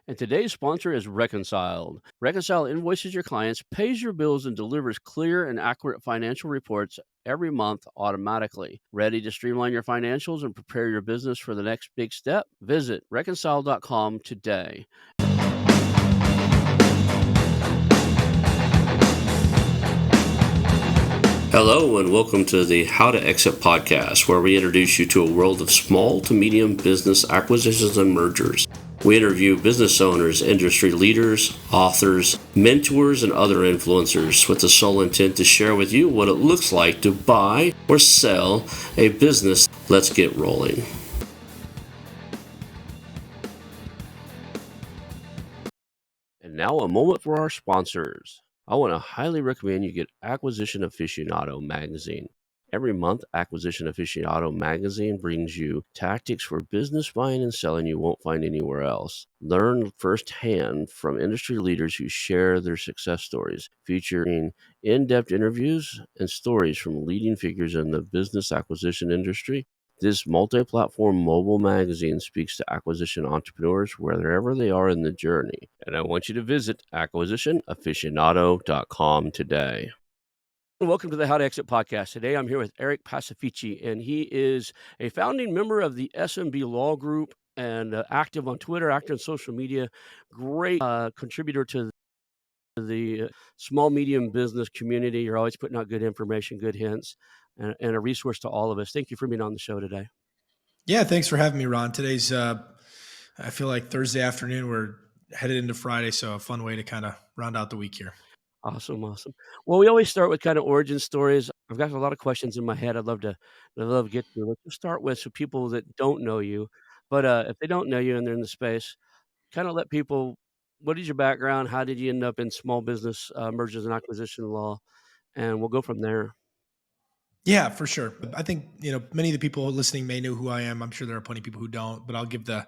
And today's sponsor is Reconciled. Reconcile invoices your clients, pays your bills, and delivers clear and accurate financial reports every month automatically. Ready to streamline your financials and prepare your business for the next big step? Visit reconcile.com today. Hello and welcome to the How to Exit podcast, where we introduce you to a world of small to medium business acquisitions and mergers. We interview business owners, industry leaders, authors, mentors, and other influencers with the sole intent to share with you what it looks like to buy or sell a business. Let's get rolling. And now a moment for our sponsors. I want to highly recommend you get Acquisition Aficionado magazine. Every month, Acquisition Aficionado magazine brings you tactics for business buying and selling you won't find anywhere else. Learn firsthand from industry leaders who share their success stories, featuring in-depth interviews and stories from leading figures in the business acquisition industry. This multi-platform mobile magazine speaks to acquisition entrepreneurs wherever they are in the journey. And I want you to visit acquisitionaficionado.com today. Welcome to the How to Exit podcast. Today I'm here with Eric Pacifici, and he is a founding member of the SMB Law Group and active on Twitter, active on social media, great contributor to the small, medium business community. You're always putting out good information, good hints, and a resource to all of us. Thank you for being on the show today. Yeah, thanks for having me, Ron. Today's, I feel like Thursday afternoon, we're headed into Friday, so a fun way to kind of round out the week here. Awesome. Well, we always start with kind of origin stories. I've got a lot of questions in my head I'd love to get to. Let's just start with some people that don't know you. But if they don't know you and they're in the space, kind of let people, what is your background? How did you end up in small business mergers and acquisition law? And we'll go from there. Yeah, for sure. I think, many of the people listening may know who I am. I'm sure there are plenty of people who don't, but I'll give the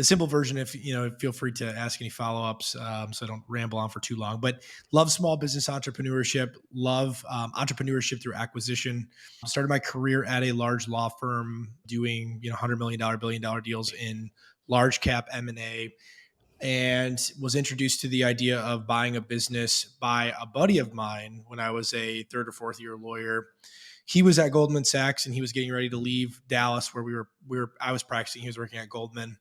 simple version. If, feel free to ask any follow-ups so I don't ramble on for too long. But love small business entrepreneurship, love entrepreneurship through acquisition. Started my career at a large law firm doing, $100 million, $1 billion deals in large cap M&A, and was introduced to the idea of buying a business by a buddy of mine when I was a third or fourth year lawyer. He was at Goldman Sachs and he was getting ready to leave Dallas, where I was practicing. He was working at Goldman,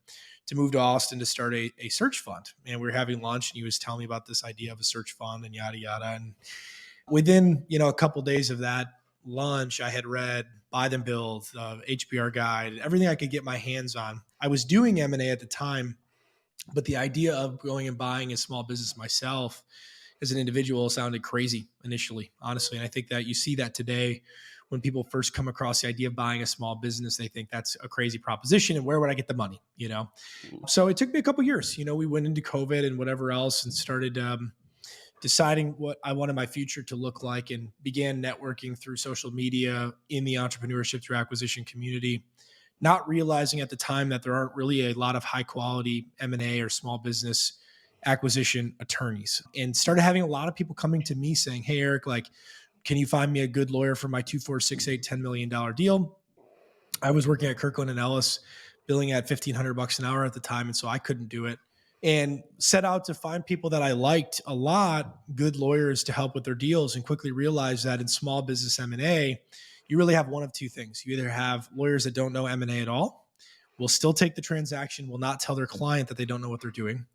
to move to Austin to start a search fund. And we were having lunch and he was telling me about this idea of a search fund and yada, yada. And within, a couple of days of that lunch, I had read Buy Then Build, HBR Guide, everything I could get my hands on. I was doing M&A at the time, but the idea of going and buying a small business myself as an individual sounded crazy initially, honestly. And I think that you see that today when people first come across the idea of buying a small business, they think that's a crazy proposition. And where would I get the money? So it took me a couple of years. We went into COVID and whatever else and started deciding what I wanted my future to look like, and began networking through social media in the entrepreneurship through acquisition community, not realizing at the time that there aren't really a lot of high quality M&A or small business acquisition attorneys, and started having a lot of people coming to me saying, "Hey, Eric, can you find me a good lawyer for my 2, 4, 6, 8, $10 million deal?" I was working at Kirkland and Ellis, billing at $1,500 an hour at the time. And so I couldn't do it, and set out to find people that I liked a lot, good lawyers, to help with their deals, and quickly realized that in small business M&A, you really have one of two things. You either have lawyers that don't know M&A at all, will still take the transaction, will not tell their client that they don't know what they're doing,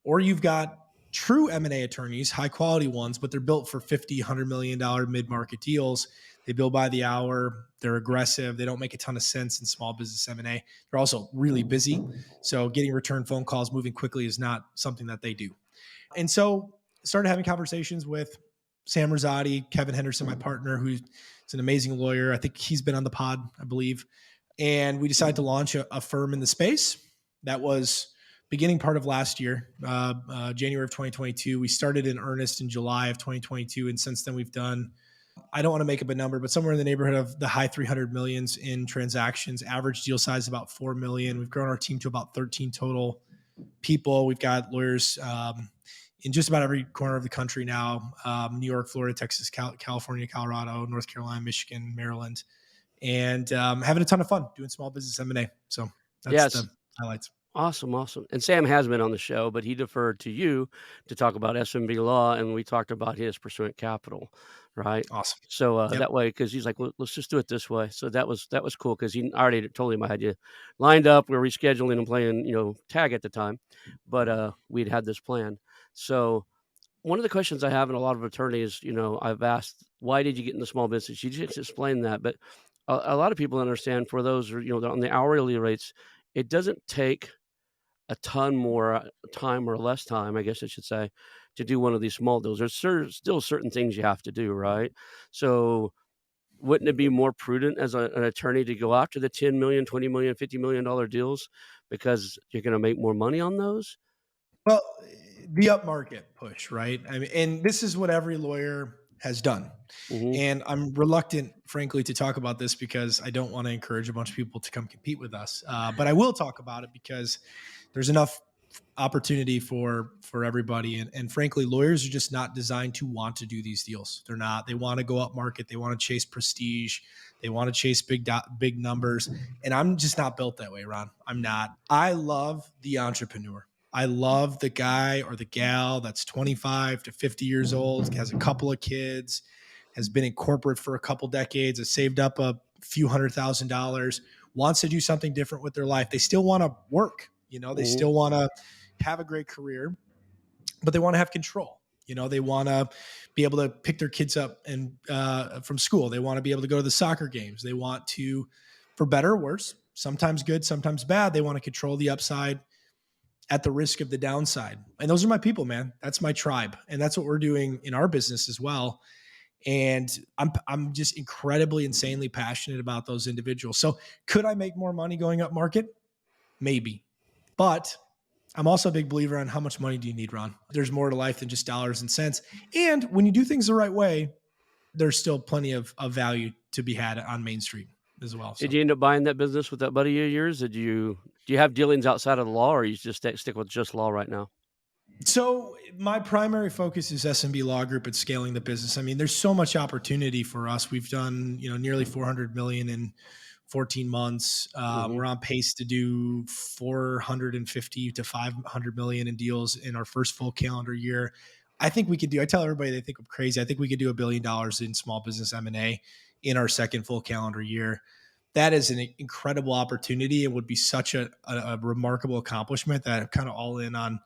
or you've got true M&A attorneys, high quality ones, but they're built for $50, $100 million mid-market deals. They bill by the hour. They're aggressive. They don't make a ton of sense in small business M&A. They're also really busy. So getting return phone calls moving quickly is not something that they do. And so started having conversations with Sam Rosati, Kevin Henderson, my partner, who's an amazing lawyer. I think he's been on the pod, I believe. And we decided to launch a firm in the space. That was beginning part of last year, January of 2022. We started in earnest in July of 2022. And since then we've done, I don't want to make up a number, but somewhere in the neighborhood of the high 300 millions in transactions. Average deal size about 4 million. We've grown our team to about 13 total people. We've got lawyers in just about every corner of the country now: New York, Florida, Texas, California, Colorado, North Carolina, Michigan, Maryland, and having a ton of fun doing small business M&A. So that's the highlights. Awesome, awesome. And Sam has been on the show, but he deferred to you to talk about SMB law, and we talked about his pursuant capital, right? Awesome. So Yep. that way, because he's like, Let's just do it this way." So that was cool because he already told him I had you lined up. We were rescheduling and playing, tag at the time, but we'd had this plan. So one of the questions I have in a lot of attorneys, I've asked, "Why did you get into small business?" You just explained that, but a lot of people understand for those, on the hourly rates, it doesn't take a ton more time or less time, I guess I should say, to do one of these small deals. There's still certain things you have to do, right? So wouldn't it be more prudent as an attorney to go after the 10 million, 20 million, $50 million deals because you're going to make more money on those? Well, the upmarket push, right? I mean, and this is what every lawyer has done. Hmm. And I'm reluctant, frankly, to talk about this because I don't want to encourage a bunch of people to come compete with us. But I will talk about it because there's enough opportunity for everybody. And frankly, lawyers are just not designed to want to do these deals. They're not. They want to go up market. They want to chase prestige. They want to chase big numbers. And I'm just not built that way, Ron. I'm not. I love the entrepreneur. I love the guy or the gal that's 25 to 50 years old, has a couple of kids, has been in corporate for a couple decades, has saved up a few $100,000, wants to do something different with their life. They still want to work, they Hmm. still want to have a great career, but they want to have control. They want to be able to pick their kids up and from school. They want to be able to go to the soccer games. They want to, for better or worse, sometimes good, sometimes bad. They want to control the upside at the risk of the downside. And those are my people, man. That's my tribe, and that's what we're doing in our business as well. And I'm just incredibly, insanely passionate about those individuals. So, could I make more money going up market? Maybe, but I'm also a big believer on how much money do you need, Ron? There's more to life than just dollars and cents. And when you do things the right way, there's still plenty of value to be had on Main Street as well. Did So, you end up buying that business with that buddy of yours? Do you have dealings outside of the law, or you just stick with just law right now? so my primary focus is SMB Law Group at scaling the business. I mean, there's so much opportunity for us. We've done, nearly 400 million in 14 months. Hmm. We're on pace to do 450 to 500 million in deals in our first full calendar year. I think we could do. I tell everybody they think I'm crazy. I think we could do $1 billion in small business M&A in our second full calendar year. That is an incredible opportunity and would be such a remarkable accomplishment that I'm kind of all in on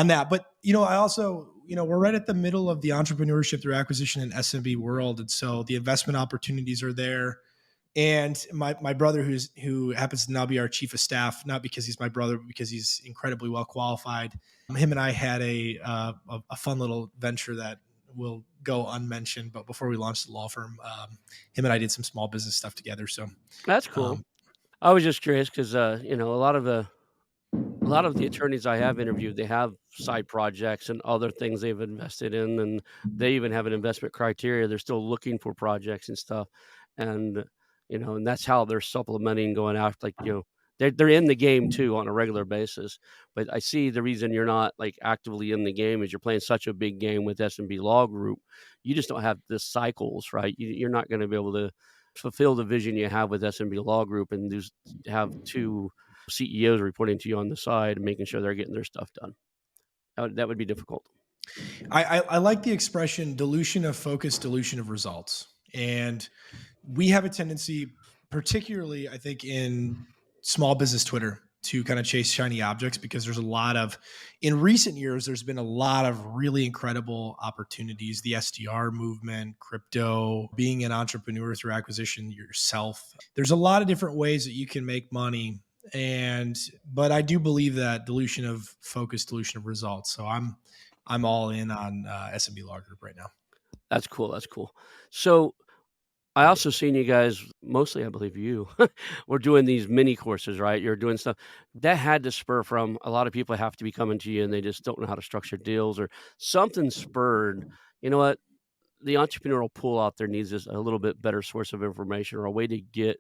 that. But I also, we're right at the middle of the entrepreneurship through acquisition and SMB world, and so the investment opportunities are there. And my brother, who happens to now be our chief of staff, not because he's my brother, but because he's incredibly well qualified. Him and I had a fun little venture that will go unmentioned. But before we launched the law firm, him and I did some small business stuff together. So, That's cool. um, I was just curious because a lot of the attorneys I have interviewed, they have side projects and other things they've invested in, and they even have an investment criteria. They're still looking for projects and stuff, and and that's how they're supplementing going after, like, they're in the game too on a regular basis. But I see the reason you're not like actively in the game is you're playing such a big game with S&B Law Group. You just don't have the cycles, right? You're not going to be able to fulfill the vision you have with S&B Law Group and just have two CEOs reporting to you on the side and making sure they're getting their stuff done. That would be difficult. I like the expression dilution of focus, dilution of results. And we have a tendency, particularly, I think, in small business Twitter, to kind of chase shiny objects because in recent years, there's been a lot of really incredible opportunities. The SDR movement, crypto, being an entrepreneur through acquisition yourself. There's a lot of different ways that you can make money. But I do believe that dilution of focus, dilution of results. So I'm all in on SMB Law Group right now. That's cool. That's cool. So I also seen you guys, mostly I believe you, were doing these mini courses, right? You're doing stuff that had to spur from a lot of people have to be coming to you and they just don't know how to structure deals or something spurred. You know what? The entrepreneurial pool out there needs a little bit better source of information or a way to get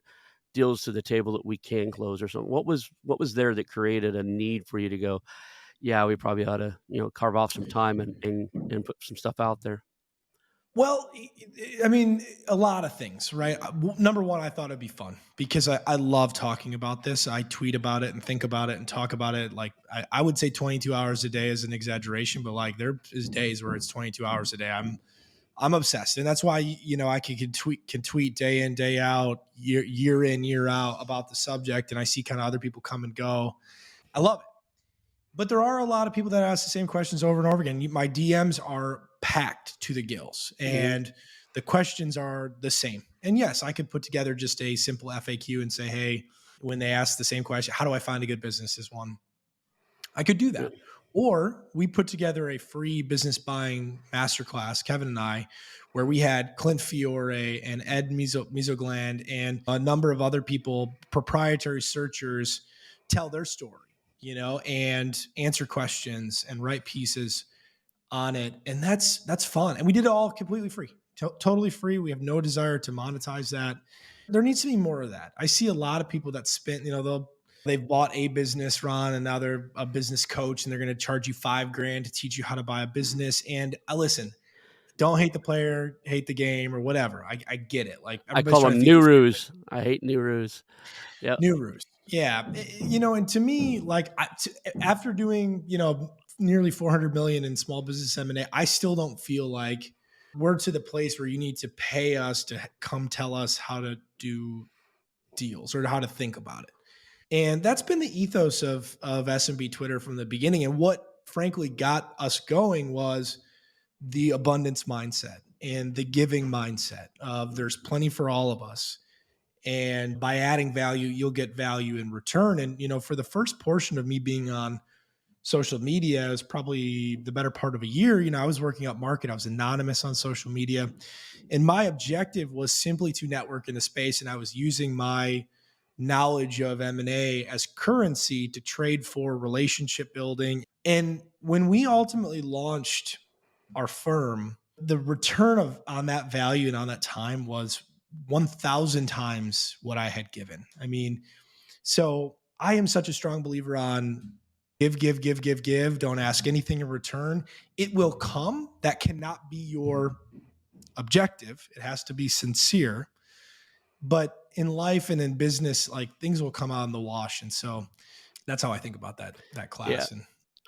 deals to the table that we can close or something. What was there that created a need for you to go, yeah, we probably ought to, carve off some time and put some stuff out there? Well, I mean, a lot of things, right? Number one, I thought it'd be fun because I love talking about this. I tweet about it and think about it and talk about it. Like I would say 22 hours a day is an exaggeration, but like there is days where it's 22 hours a day. I'm obsessed, and that's why I can tweet day in day out, year in year out about the subject, and I see kind of other people come and go. I love it. But there are a lot of people that ask the same questions over and over again. My DMs are packed to the gills, Mhm. and the questions are the same. And yes, I could put together just a simple FAQ and say, hey, when they ask the same question, how do I find a good business? Is one. I could do Yeah. that. Or we put together a free business buying masterclass, Kevin and I, where we had Clint Fiore and Ed Misogland and a number of other people, proprietary searchers, tell their story, and answer questions and write pieces on it. And that's fun. And we did it all completely free, totally free. We have no desire to monetize that. There needs to be more of that. I see a lot of people that spend, they've bought a business, Ron, and now they're a business coach and they're going to charge you 5 grand to teach you how to buy a business. And I listen, don't hate the player, hate the game or whatever. I get it. Like I everybody's call trying to them feed their family. Nurus. I hate Nurus. Yep. New roost. Yeah. And to me, like after doing, nearly 400 million in small business M&A, I still don't feel like we're to the place where you need to pay us to come tell us how to do deals or how to think about it. And that's been the ethos of SMB Twitter from the beginning. And what frankly got us going was the abundance mindset and the giving mindset of there's plenty for all of us. And by adding value, you'll get value in return. And, for the first portion of me being on social media is probably the better part of a year. I was working up market. I was anonymous on social media. And my objective was simply to network in the space. And I was using my knowledge of M&A as currency to trade for relationship building. And when we ultimately launched our firm, the return on that value and on that time was 1,000 times what I had given. I mean, so I am such a strong believer on give, give, give, give, give. Don't ask anything in return. It will come. That cannot be your objective. It has to be sincere. But in life and in business, like things will come out in the wash. And so that's how I think about that Yeah. class and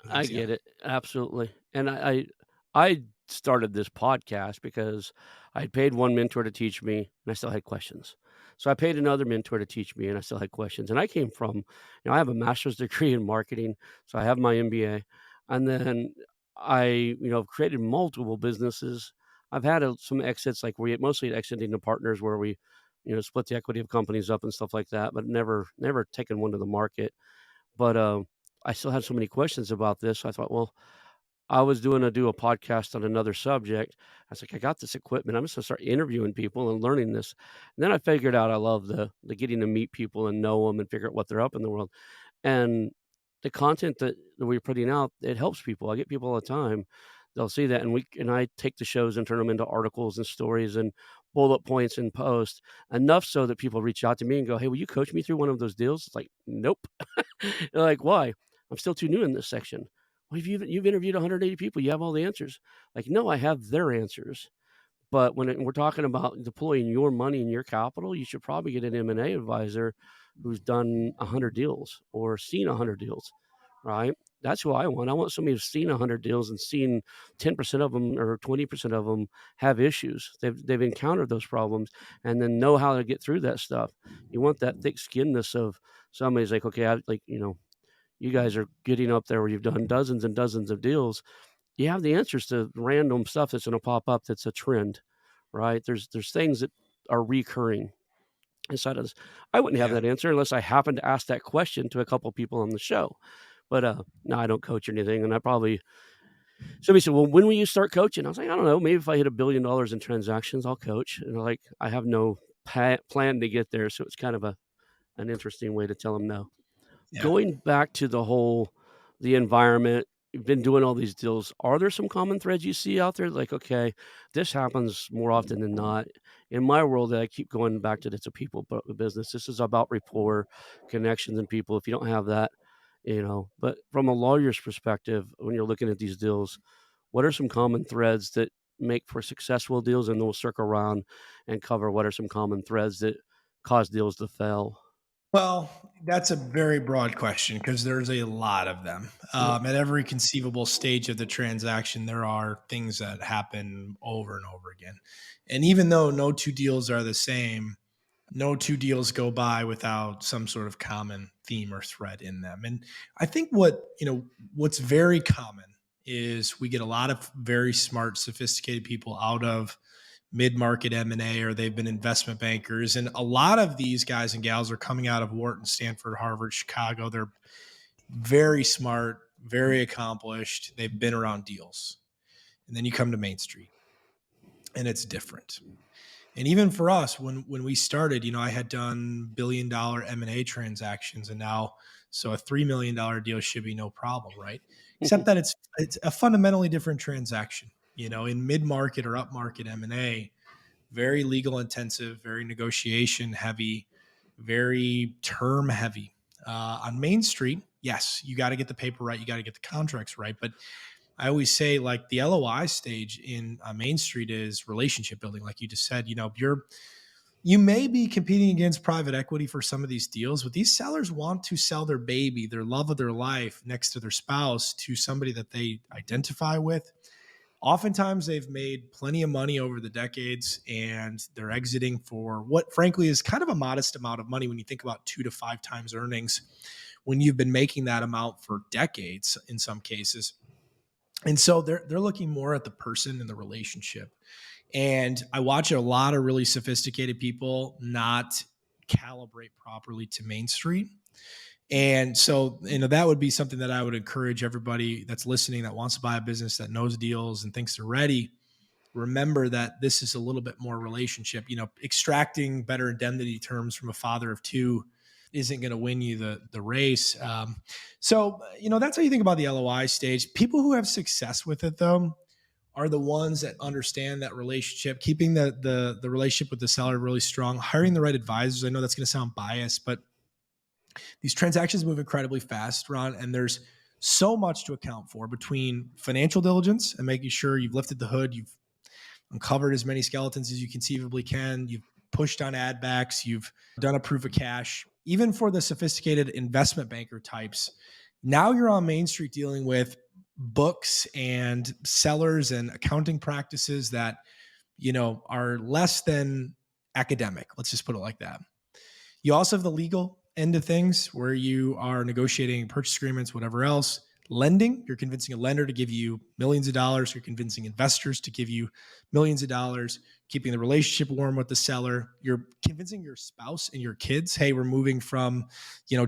I things. Yeah. get it. Absolutely. And I started this podcast because I paid one mentor to teach me and I still had questions. So I paid another mentor to teach me and I still had questions. And I came from, I have a master's degree in marketing, so I have my MBA. And then I, created multiple businesses. I've had some exits, like we mostly exiting to partners where we, split the equity of companies up and stuff like that, but never taken one to the market. But I still had so many questions about this. So I thought, well, I was do a podcast on another subject. I was like, I got this equipment. I'm just gonna start interviewing people and learning this. And then I figured out I love the getting to meet people and know them and figure out what they're up in the world. And the content that we're putting out, it helps people. I get people all the time. They'll see that, and I take the shows and turn them into articles and stories and bullet points and posts enough so that people reach out to me and go, "Hey, will you coach me through one of those deals?" It's like, nope. They're like, "Why?" "I'm still too new in this section." "Well, you've interviewed 180 people. You have all the answers." Like, no, I have their answers. But we're talking about deploying your money and your capital, you should probably get an M&A advisor who's done 100 deals or seen 100 deals, right? That's who I want. I want somebody who's seen 100 deals and seen 10% of them or 20% of them have issues. They've encountered those problems and then know how to get through that stuff. You want that thick skinness of somebody's like, okay, you guys are getting up there where you've done dozens and dozens of deals. You have the answers to random stuff that's going to pop up that's a trend, right? There's things that are recurring inside of this. I wouldn't have Yeah. that answer unless I happened to ask that question to a couple people on the show. But no, I don't coach or anything. And I probably somebody said, "Well, when will you start coaching?" I was like, "I don't know. Maybe if I hit $1 billion in transactions, I'll coach." And they're like, I have no plan to get there, so it's kind of an interesting way to tell them no. Yeah. Going back to the environment, you've been doing all these deals. Are there some common threads you see out there? Like, okay, this happens more often than not. In my world, I keep going back to it's a people business. This is about rapport, connections, and people. If you don't have that, But from a lawyer's perspective, when you're looking at these deals, what are some common threads that make for successful deals? And then we'll circle around and cover what are some common threads that cause deals to fail. Well, that's a very broad question because there's a lot of them. At every conceivable stage of the transaction, there are things that happen over and over again. And even though no two deals are the same, no two deals go by without some sort of common theme or thread in them. And I think what's very common is we get a lot of very smart, sophisticated people out of mid-market M&A, or they've been investment bankers. And a lot of these guys and gals are coming out of Wharton, Stanford, Harvard, Chicago. They're very smart, very accomplished. They've been around deals. And then you come to Main Street and it's different. And even for us, when we started, I had done $1 billion M&A transactions, and now, so a $3 million deal should be no problem, right? Except that it's a fundamentally different transaction. In mid-market or upmarket M&A, very legal intensive, very negotiation heavy, very term heavy. On Main Street, yes, you got to get the paper right, you got to get the contracts right, but I always say, like, the LOI stage in Main Street is relationship building. Like you just said, you may be competing against private equity for some of these deals, but these sellers want to sell their baby, their love of their life, next to their spouse, to somebody that they identify with. Oftentimes they've made plenty of money over the decades and they're exiting for what frankly is kind of a modest amount of money when you think about 2 to 5 times earnings, when you've been making that amount for decades in some cases. And so they're looking more at the person and the relationship. And I watch a lot of really sophisticated people not calibrate properly to Main Street. And so, that would be something that I would encourage everybody that's listening, that wants to buy a business, that knows deals and thinks they're ready. Remember that this is a little bit more relationship. Extracting better indemnity terms from a father of two isn't going to win you the race. So that's how you think about the LOI stage. People who have success with it, though, are the ones that understand that relationship, keeping the relationship with the seller really strong, hiring the right advisors. I know that's going to sound biased, but these transactions move incredibly fast, Ron, and there's so much to account for between financial diligence and making sure you've lifted the hood, you've uncovered as many skeletons as you conceivably can, you've pushed on ad backs, you've done a proof of cash. Even for the sophisticated investment banker types, now you're on Main Street dealing with books and sellers and accounting practices that, are less than academic. Let's just put it like that. You also have the legal end of things where you are negotiating purchase agreements, whatever else. Lending, you're convincing a lender to give you millions of dollars. You're convincing investors to give you millions of dollars, keeping the relationship warm with the seller. You're convincing your spouse and your kids, hey, we're moving from,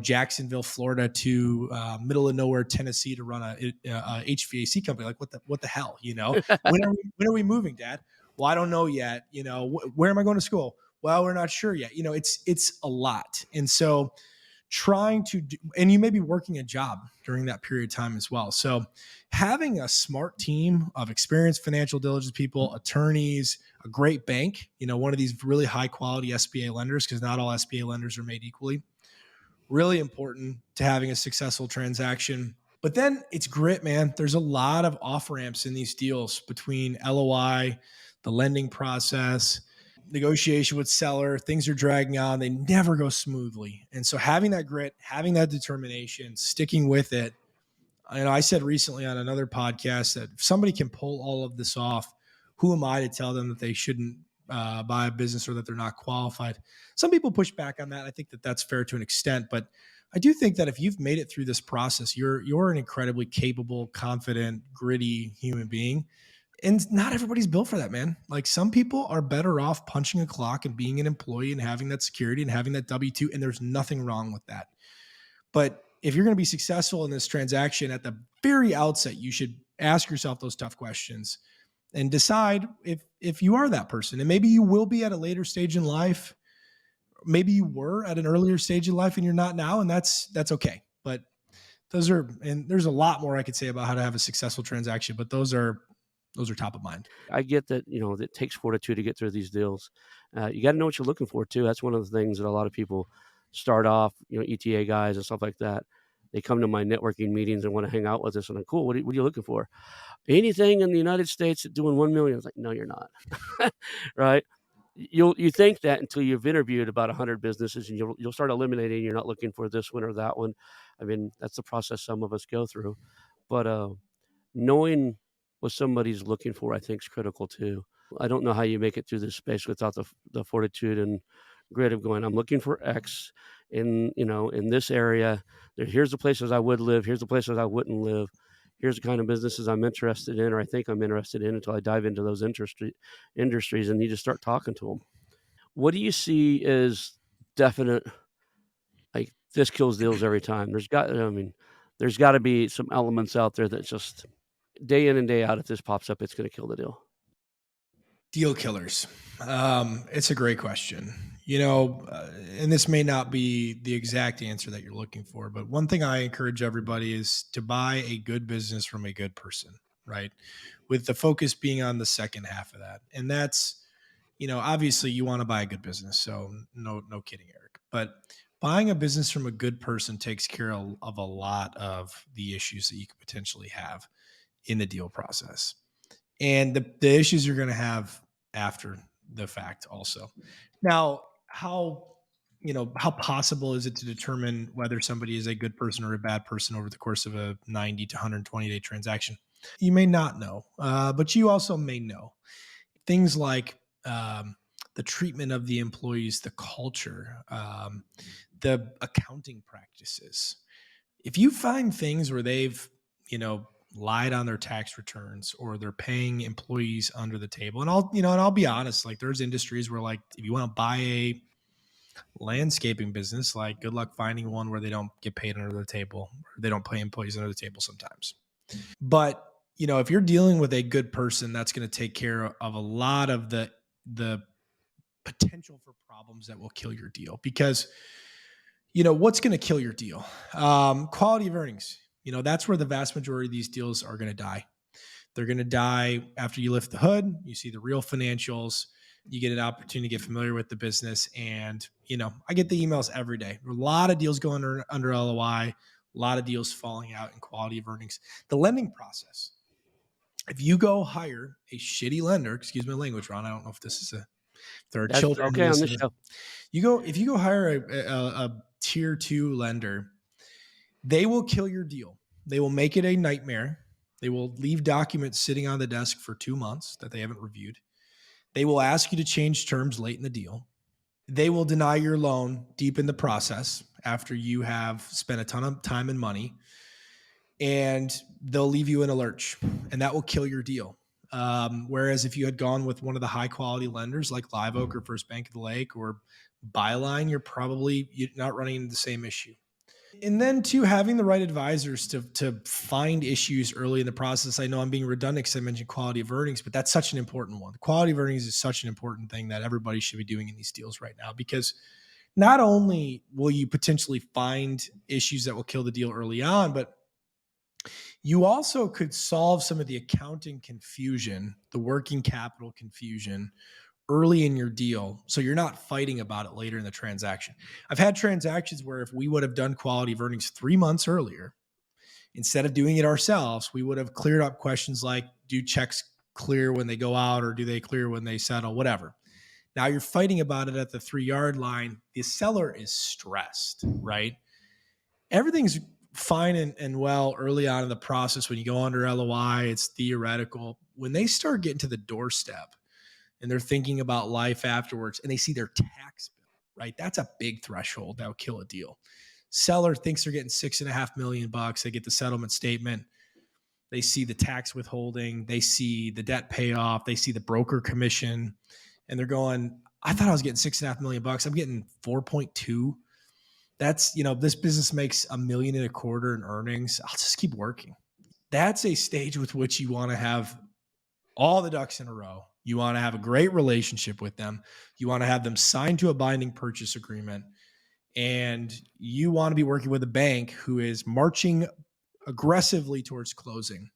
Jacksonville, Florida to middle of nowhere, Tennessee to run a HVAC company. Like what the hell, when are we moving, Dad? Well, I don't know yet. Where am I going to school? Well, we're not sure yet. It's a lot. And so trying to do, and you may be working a job during that period of time as well. So having a smart team of experienced financial diligence people, attorneys, a great bank, one of these really high quality SBA lenders, because not all SBA lenders are made equally, really important to having a successful transaction. But then it's grit, man. There's a lot of off ramps in these deals between LOI, the lending process, negotiation with seller. Things are dragging on. They never go smoothly. And so having that grit, having that determination, sticking with it. I said recently on another podcast that if somebody can pull all of this off, who am I to tell them that they shouldn't buy a business or that they're not qualified? Some people push back on that. I think that that's fair to an extent, but I do think that if you've made it through this process, you're an incredibly capable, confident, gritty human being. And not everybody's built for that, man. Like, some people are better off punching a clock and being an employee and having that security and having that W-2, and there's nothing wrong with that. But if you're going to be successful in this transaction, at the very outset, you should ask yourself those tough questions and decide if you are that person. And maybe you will be at a later stage in life. Maybe you were at an earlier stage in life and you're not now, and that's okay. But and there's a lot more I could say about how to have a successful transaction, but those are top of mind. I get that, it takes fortitude to get through these deals. You got to know what you're looking for too. That's one of the things that a lot of people start off, ETA guys and stuff like that. they come to my networking meetings and want to hang out with us. And I'm cool. What are you looking for? Anything in the United States doing 1 million? I was like, no, you're not. Right. You think that until you've interviewed about 100 businesses, and you'll start eliminating. You're not looking for this one or that one. I mean, that's the process some of us go through. But knowing what somebody's looking for, I think, is critical too. I don't know how you make it through this space without the fortitude and grit of going, I'm looking for X in this area. Here's the places I would live. Here's the places I wouldn't live. Here's the kind of businesses I'm interested in, or I think I'm interested in, until I dive into those industries, and you just start talking to them. What do you see as definite, like, this kills deals every time? There's got to be some elements out there that just day in and day out, if this pops up, it's going to kill the deal. Deal killers. It's a great question. And this may not be the exact answer that you're looking for, but one thing I encourage everybody is to buy a good business from a good person, right? With the focus being on the second half of that. And that's, obviously you want to buy a good business. So no kidding, Eric. But buying a business from a good person takes care of a lot of the issues that you could potentially have in the deal process, and the issues you're going to have after the fact also. Now, how possible is it to determine whether somebody is a good person or a bad person over the course of a 90 to 120 day transaction? You may not know, but you also may know things like the treatment of the employees, the culture, the accounting practices. If you find things where they've, lied on their tax returns, or they're paying employees under the table. And I'll be honest, like, there's industries where, like, if you want to buy a landscaping business, like, good luck finding one where they don't get paid under the table, or they don't pay employees under the table sometimes. But, if you're dealing with a good person, that's going to take care of a lot of the potential for problems that will kill your deal. Because, what's going to kill your deal? Quality of earnings. That's where the vast majority of these deals are going to die. They're going to die after you lift the hood. You see the real financials. You get an opportunity to get familiar with the business. And, I get the emails every day. A lot of deals going under LOI, a lot of deals falling out in quality of earnings. The lending process. If you go hire a shitty lender, excuse my language, Ron, I don't know if there are That's children. okay on this show. If you go hire a tier 2 lender, they will kill your deal. They will make it a nightmare. They will leave documents sitting on the desk for 2 months that they haven't reviewed. They will ask you to change terms late in the deal. They will deny your loan deep in the process after you have spent a ton of time and money, and they'll leave you in a lurch, and that will kill your deal. Whereas if you had gone with one of the high quality lenders like Live Oak or First Bank of the Lake or Byline, you're not running into the same issue. And then too, having the right advisors to find issues early in the process. I know I'm being redundant because I mentioned quality of earnings, but that's such an important one. The quality of earnings is such an important thing that everybody should be doing in these deals right now, because not only will you potentially find issues that will kill the deal early on, but you also could solve some of the accounting confusion, the working capital confusion early in your deal, so you're not fighting about it later in the transaction. I've had transactions where if we would have done quality of earnings 3 months earlier, instead of doing it ourselves, we would have cleared up questions like, do checks clear when they go out, or do they clear when they settle, whatever. Now you're fighting about it at the 3-yard line. The seller is stressed, right? Everything's fine and well early on in the process. When you go under LOI, it's theoretical. When they start getting to the doorstep and they're thinking about life afterwards, and they see their tax bill, right? That's a big threshold that will kill a deal. Seller thinks they're getting $6.5 million. They get the settlement statement. They see the tax withholding. They see the debt payoff. They see the broker commission, and they're going, I thought I was getting $6.5 million. I'm getting 4.2. That's, this business makes $1.25 million in earnings. I'll just keep working. That's a stage with which you want to have all the ducks in a row. You want to have a great relationship with them. You want to have them signed to a binding purchase agreement. And you want to be working with a bank who is marching aggressively towards closing.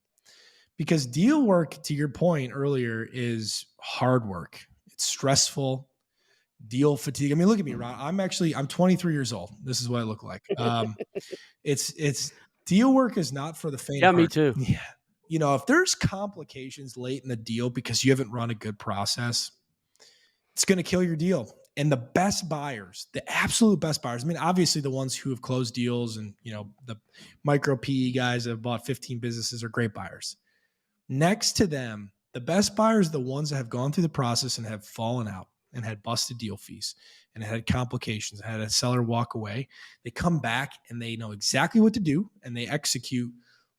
Because deal work, to your point earlier, is hard work. It's stressful. deal fatigue. I mean, look at me, Ron. I'm 23 years old. This is what I look like. It's deal work is not for the faint Yeah, of me heart. too. Yeah. If there's complications late in the deal because you haven't run a good process, it's going to kill your deal. And the best buyers, the absolute best buyers, I mean, obviously the ones who have closed deals and, the micro PE guys that have bought 15 businesses are great buyers. Next to them, the best buyers are the ones that have gone through the process and have fallen out and had busted deal fees and had complications, had a seller walk away. They come back and they know exactly what to do and they execute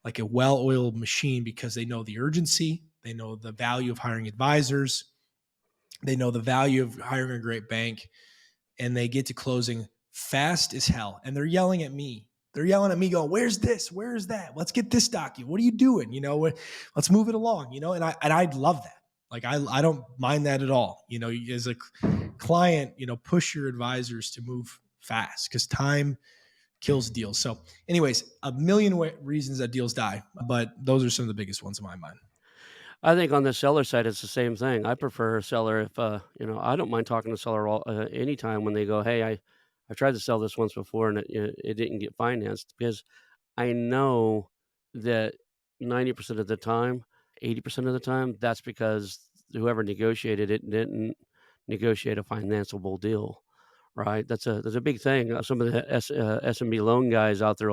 like a well-oiled machine because they know the urgency, they know the value of hiring advisors, they know the value of hiring a great bank, and they get to closing fast as hell. And they're yelling at me. They're yelling at me, going, "Where's this? Where's that? Let's get this document. What are you doing? Let's move it along." And I love that. Like I don't mind that at all. As a client, push your advisors to move fast because time kills deals. So, anyways, a million reasons that deals die, but those are some of the biggest ones in my mind. I think on the seller side, it's the same thing. I prefer a seller if, I don't mind talking to a seller anytime when they go, "Hey, I tried to sell this once before and it didn't get financed," because I know that 90% of the time, 80% of the time, that's because whoever negotiated it didn't negotiate a financeable deal, right? That's a big thing. Some of the SMB loan guys out there,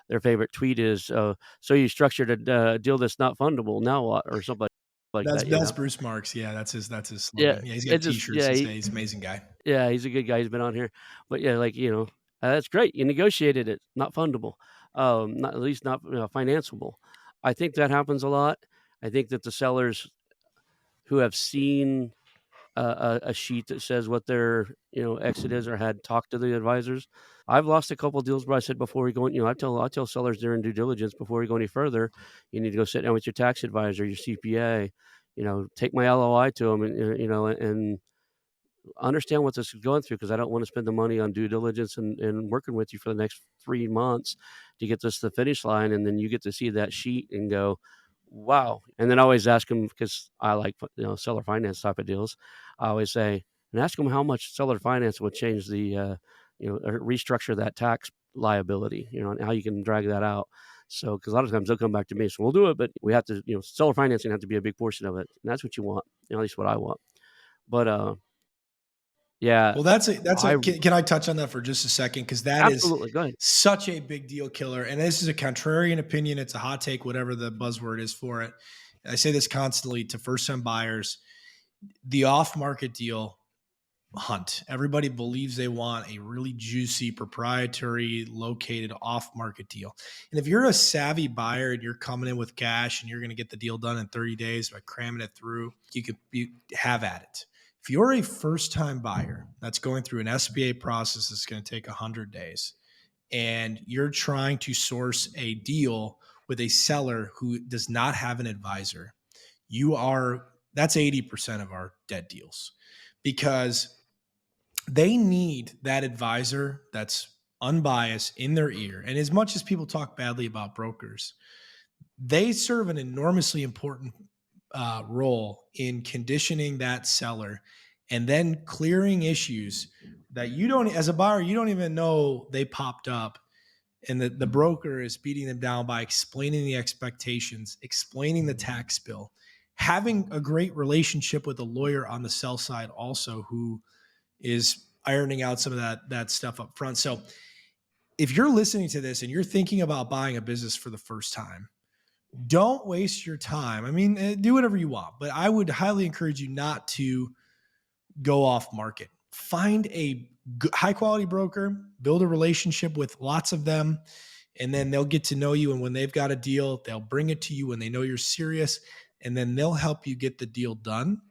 their favorite tweet is, "So you structured a deal that's not fundable. Now what?" or something like That's that. that's Bruce Marks. Yeah, that's his Yeah, slogan. Yeah, he's it got just T-shirts that say he's an amazing guy. yeah, he's a good guy. He's been on here, but yeah, like that's great. You negotiated it, not fundable, not at least not financeable. I think that happens a lot. I think that the sellers who have seen a sheet that says what their exit is or had talked to the advisors. I've lost a couple of deals where I said before we go, I tell sellers during due diligence before we go any further, you need to go sit down with your tax advisor, your CPA, take my LOI to them and understand what this is going through because I don't want to spend the money on due diligence and working with you for the next 3 months to get this to the finish line. And then you get to see that sheet and go, wow. And then I always ask them because I like, seller finance type of deals. I always say, and ask them how much seller finance would change the, or restructure that tax liability, and how you can drag that out. So, because a lot of times they'll come back to me, so we'll do it, but we have to, seller financing have to be a big portion of it. And that's what you want, at least what I want. But, yeah, Well, that's a I can I touch on that for just a second? Because that is absolutely, go ahead. such a big deal killer. And this is a contrarian opinion. It's a hot take, whatever the buzzword is for it. I say this constantly to first time buyers. The off market deal hunt. Everybody believes they want a really juicy, proprietary, located off market deal. And if you're a savvy buyer and you're coming in with cash and you're going to get the deal done in 30 days by cramming it through, you have at it. If you're a first time buyer that's going through an SBA process that's going to take 100 days and you're trying to source a deal with a seller who does not have an advisor, that's 80% of our dead deals because they need that advisor that's unbiased in their ear. And as much as people talk badly about brokers, they serve an enormously important role in conditioning that seller and then clearing issues that you don't, as a buyer, you don't even know they popped up. And the broker is beating them down by explaining the expectations, explaining the tax bill, having a great relationship with a lawyer on the sell side also who is ironing out some of that stuff up front. So if you're listening to this and you're thinking about buying a business for the first time, don't waste your time. I mean, do whatever you want, but I would highly encourage you not to go off market. Find a high quality broker, build a relationship with lots of them, and then they'll get to know you. And when they've got a deal, they'll bring it to you when they know you're serious, and then they'll help you get the deal done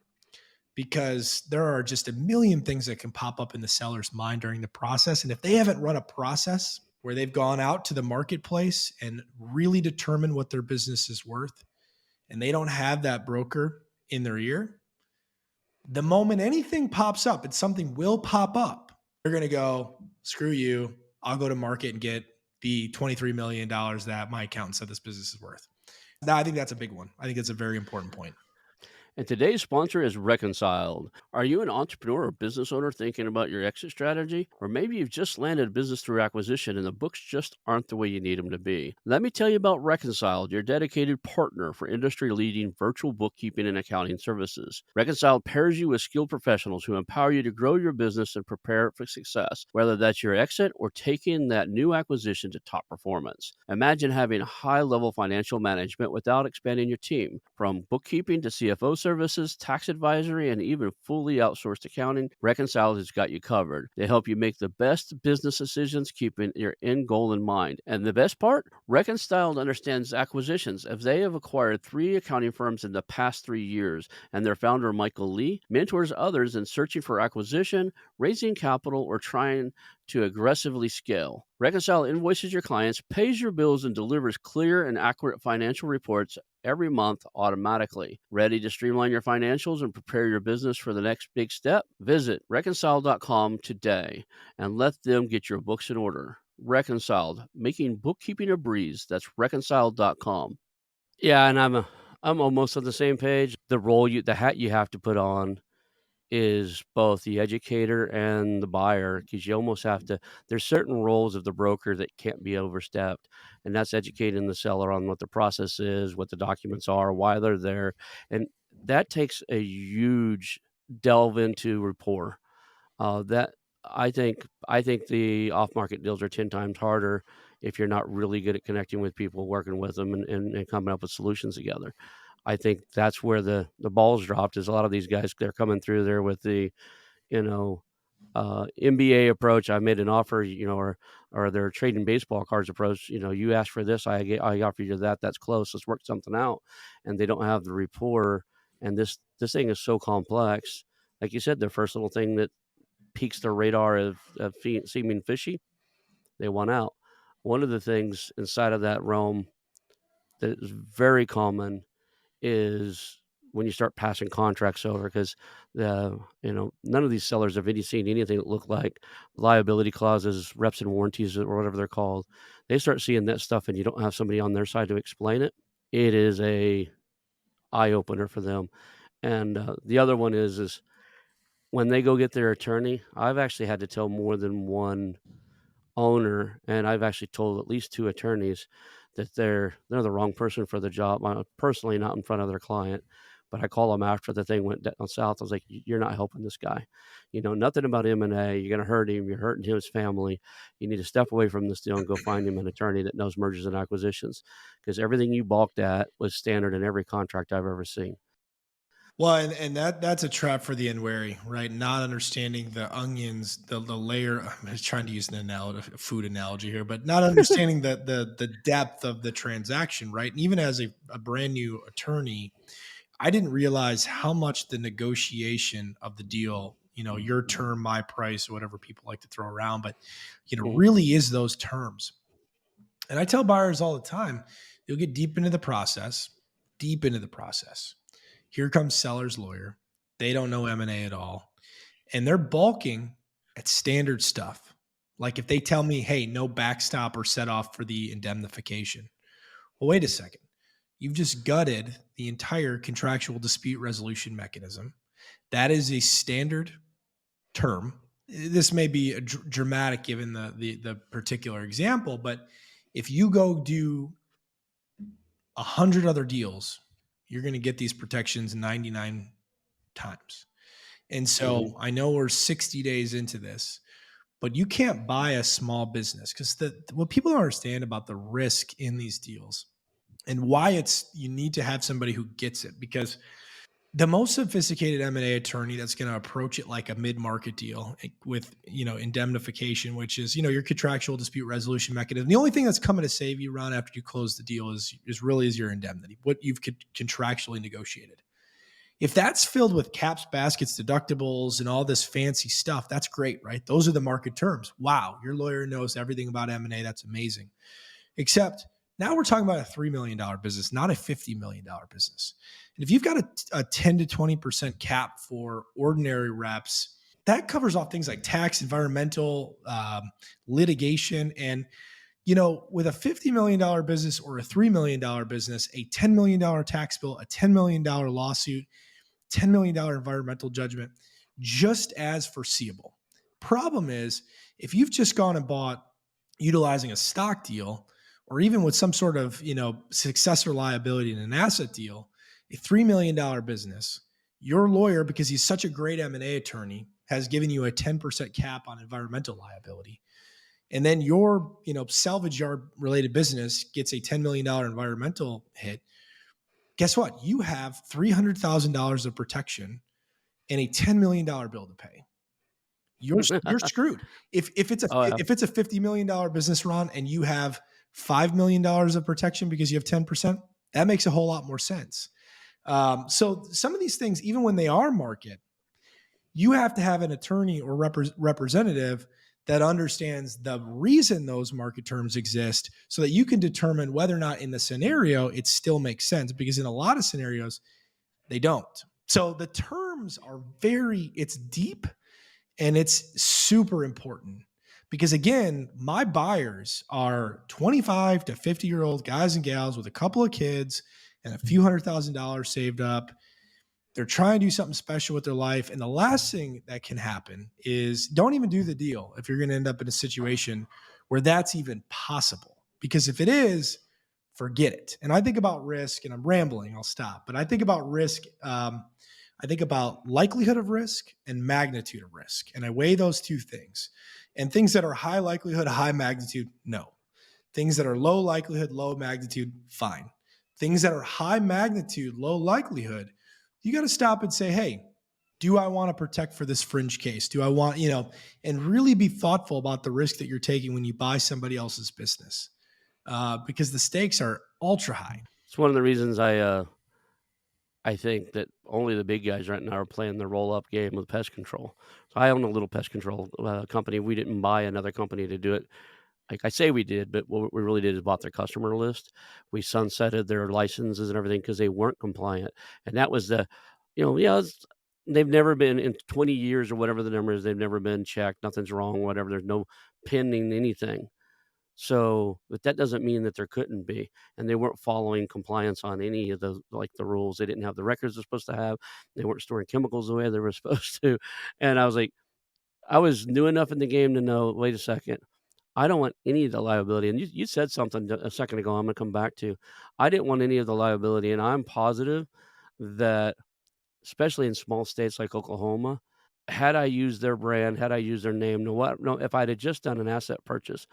because there are just a million things that can pop up in the seller's mind during the process. And if they haven't run a process where they've gone out to the marketplace and really determined what their business is worth, and they don't have that broker in their ear, the moment anything pops up, and something will pop up, they're going to go, screw you. I'll go to market and get the $23 million that my accountant said this business is worth. Now, I think that's a big one. I think it's a very important point. And today's sponsor is Reconciled. Are you an entrepreneur or business owner thinking about your exit strategy? Or maybe you've just landed a business through acquisition and the books just aren't the way you need them to be. Let me tell you about Reconciled, your dedicated partner for industry-leading virtual bookkeeping and accounting services. Reconciled pairs you with skilled professionals who empower you to grow your business and prepare it for success, whether that's your exit or taking that new acquisition to top performance. Imagine having high-level financial management without expanding your team. From bookkeeping to CFO services, tax advisory, and even fully outsourced accounting, Reconciled has got you covered. They help you make the best business decisions, keeping your end goal in mind. And the best part? Reconciled understands acquisitions, as they have acquired 3 accounting firms in the past 3 years, and their founder, Michael Lee, mentors others in searching for acquisition, raising capital, or trying to aggressively scale. Reconcile invoices your clients, pays your bills, and delivers clear and accurate financial reports every month automatically. Ready to streamline your financials and prepare your business for the next big step? Visit reconcile.com today and let them get your books in order. Reconciled, making bookkeeping a breeze. That's reconciled.com. Yeah, and I'm almost on the same page. The hat you have to put on is both the educator and the buyer, because you almost have to. There's certain roles of the broker that can't be overstepped, and that's educating the seller on what the process is, what the documents are, why they're there, and that takes a huge delve into rapport. That I think the off-market deals are 10 times harder if you're not really good at connecting with people, working with them, and coming up with solutions together. I think that's where the ball's dropped. Is a lot of these guys, they're coming through there with the, you know, MBA approach. I made an offer, or they're trading baseball cards approach. You asked for this, I offer you that. That's close. Let's work something out. And they don't have the rapport. And this thing is so complex. Like you said, the first little thing that piques their radar of seeming fishy, they want out. One of the things inside of that realm that is very common is when you start passing contracts over, because none of these sellers have seen anything that look like liability clauses, reps and warranties, or whatever they're called. They start seeing that stuff and you don't have somebody on their side to explain it. It is a eye opener for them. And the other one is when they go get their attorney. I've actually had to tell more than one owner, and I've actually told at least 2 attorneys that they're the wrong person for the job. Personally, not in front of their client, but I call them after the thing went down south. I was like, "You're not helping this guy. You know nothing about M&A. You're going to hurt him. You're hurting his family. You need to step away from this deal and go find him an attorney that knows mergers and acquisitions, because everything you balked at was standard in every contract I've ever seen." Well, and that's a trap for the unwary, right? Not understanding the onions, the layer. I'm just trying to use an a food analogy here, but not understanding the depth of the transaction, right? And even as a brand new attorney, I didn't realize how much the negotiation of the deal, your term, my price, or whatever people like to throw around, but Mhm. really is those terms. And I tell buyers all the time, you'll get deep into the process. Here comes seller's lawyer. They don't know M&A at all. And they're balking at standard stuff. Like if they tell me, hey, no backstop or set off for the indemnification. Well, wait a second. You've just gutted the entire contractual dispute resolution mechanism. That is a standard term. This may be dramatic given the particular example, but if you go do 100 other deals, you're going to get these protections 99 times. And Mhm. so I know we're 60 days into this, but you can't buy a small business because what people don't understand about the risk in these deals and why you need to have somebody who gets it, because the most sophisticated M&A attorney that's going to approach it like a mid-market deal with, indemnification, which is, your contractual dispute resolution mechanism. The only thing that's coming to save you, Ron, after you close the deal is your indemnity, what you've contractually negotiated. If that's filled with caps, baskets, deductibles, and all this fancy stuff, that's great, right? Those are the market terms. Wow, your lawyer knows everything about M&A. That's amazing. Except now we're talking about a $3 million business, not a $50 million business. And if you've got a 10 to 20% cap for ordinary reps, that covers off things like tax, environmental, litigation. And, with a $50 million business or a $3 million business, a $10 million tax bill, a $10 million lawsuit, $10 million environmental judgment, just as foreseeable. Problem is, if you've just gone and bought utilizing a stock deal, or even with some sort of, successor liability in an asset deal, a $3 million business, your lawyer, because he's such a great M&A attorney, has given you a 10% cap on environmental liability. And then your, salvage yard related business gets a $10 million environmental hit. Guess what? You have $300,000 of protection and a $10 million bill to pay. You're screwed. If it's a Oh, yeah. if it's a $50 million business, Ron, and you have $5 million of protection because you have 10%, that makes a whole lot more sense. So some of these things, even when they are market, you have to have an attorney or representative that understands the reason those market terms exist so that you can determine whether or not in the scenario it still makes sense, because in a lot of scenarios they don't. So the terms are it's deep and it's super important, because again, my buyers are 25 to 50-year-old guys and gals with a couple of kids and a few $100,000 saved up. They're trying to do something special with their life. And the last thing that can happen is don't even do the deal if you're going to end up in a situation where that's even possible. Because if it is, forget it. And I think about risk, and I'm rambling, I'll stop. But I think about risk. I think about likelihood of risk and magnitude of risk. And I weigh those two things. And things that are high likelihood, high magnitude, no. Things that are low likelihood, low magnitude, fine. Things that are high magnitude, low likelihood, you got to stop and say, hey, do I want to protect for this fringe case? Do I want, and really be thoughtful about the risk that you're taking when you buy somebody else's business, because the stakes are ultra high. It's one of the reasons I think that only the big guys right now are playing the roll-up game with pest control. So I own a little pest control company. We didn't buy another company to do it. Like I say we did, but what we really did is bought their customer list. We sunsetted their licenses and everything because they weren't compliant. And that was they've never been in 20 years or whatever the number is. They've never been checked. Nothing's wrong, whatever. There's no pending anything. So, but that doesn't mean that there couldn't be. And they weren't following compliance on any of the rules. They didn't have the records they're supposed to have. They weren't storing chemicals the way they were supposed to. And I was like, I was new enough in the game to know, wait a second, I don't want any of the liability. And you said something a second ago, I'm going to come back to. I didn't want any of the liability. And I'm positive that, especially in small states like Oklahoma, had I used their brand, had I used their name, if I'd have just done an asset purchase,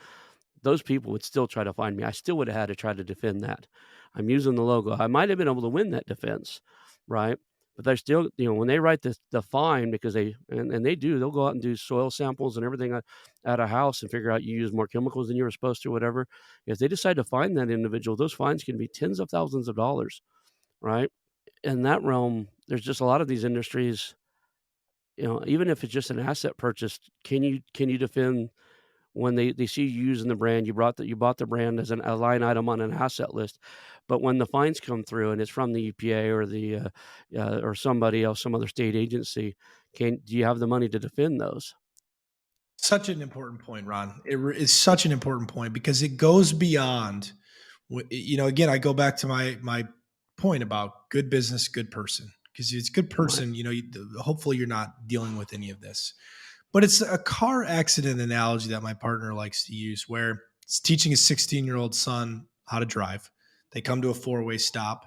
those people would still try to find me. I still would have had to try to defend that. I'm using the logo. I might have been able to win that defense, right? But they're still, when they write the fine, because they'll go out and do soil samples and everything at a house and figure out you use more chemicals than you were supposed to, whatever. If they decide to fine that individual, those fines can be tens of thousands of dollars, right? In that realm, there's just a lot of these industries, even if it's just an asset purchase, can you defend when they see you using the brand? You bought the brand as a line item on an asset list, but when the fines come through and it's from the EPA or the or somebody else, some other state agency, do you have the money to defend those? Such an important point, Ron. It is such an important point, because it goes beyond. Again, I go back to my point about good business, good person. Because it's good person, hopefully you're not dealing with any of this. But it's a car accident analogy that my partner likes to use, where it's teaching his 16-year-old son how to drive. They come to a four-way stop.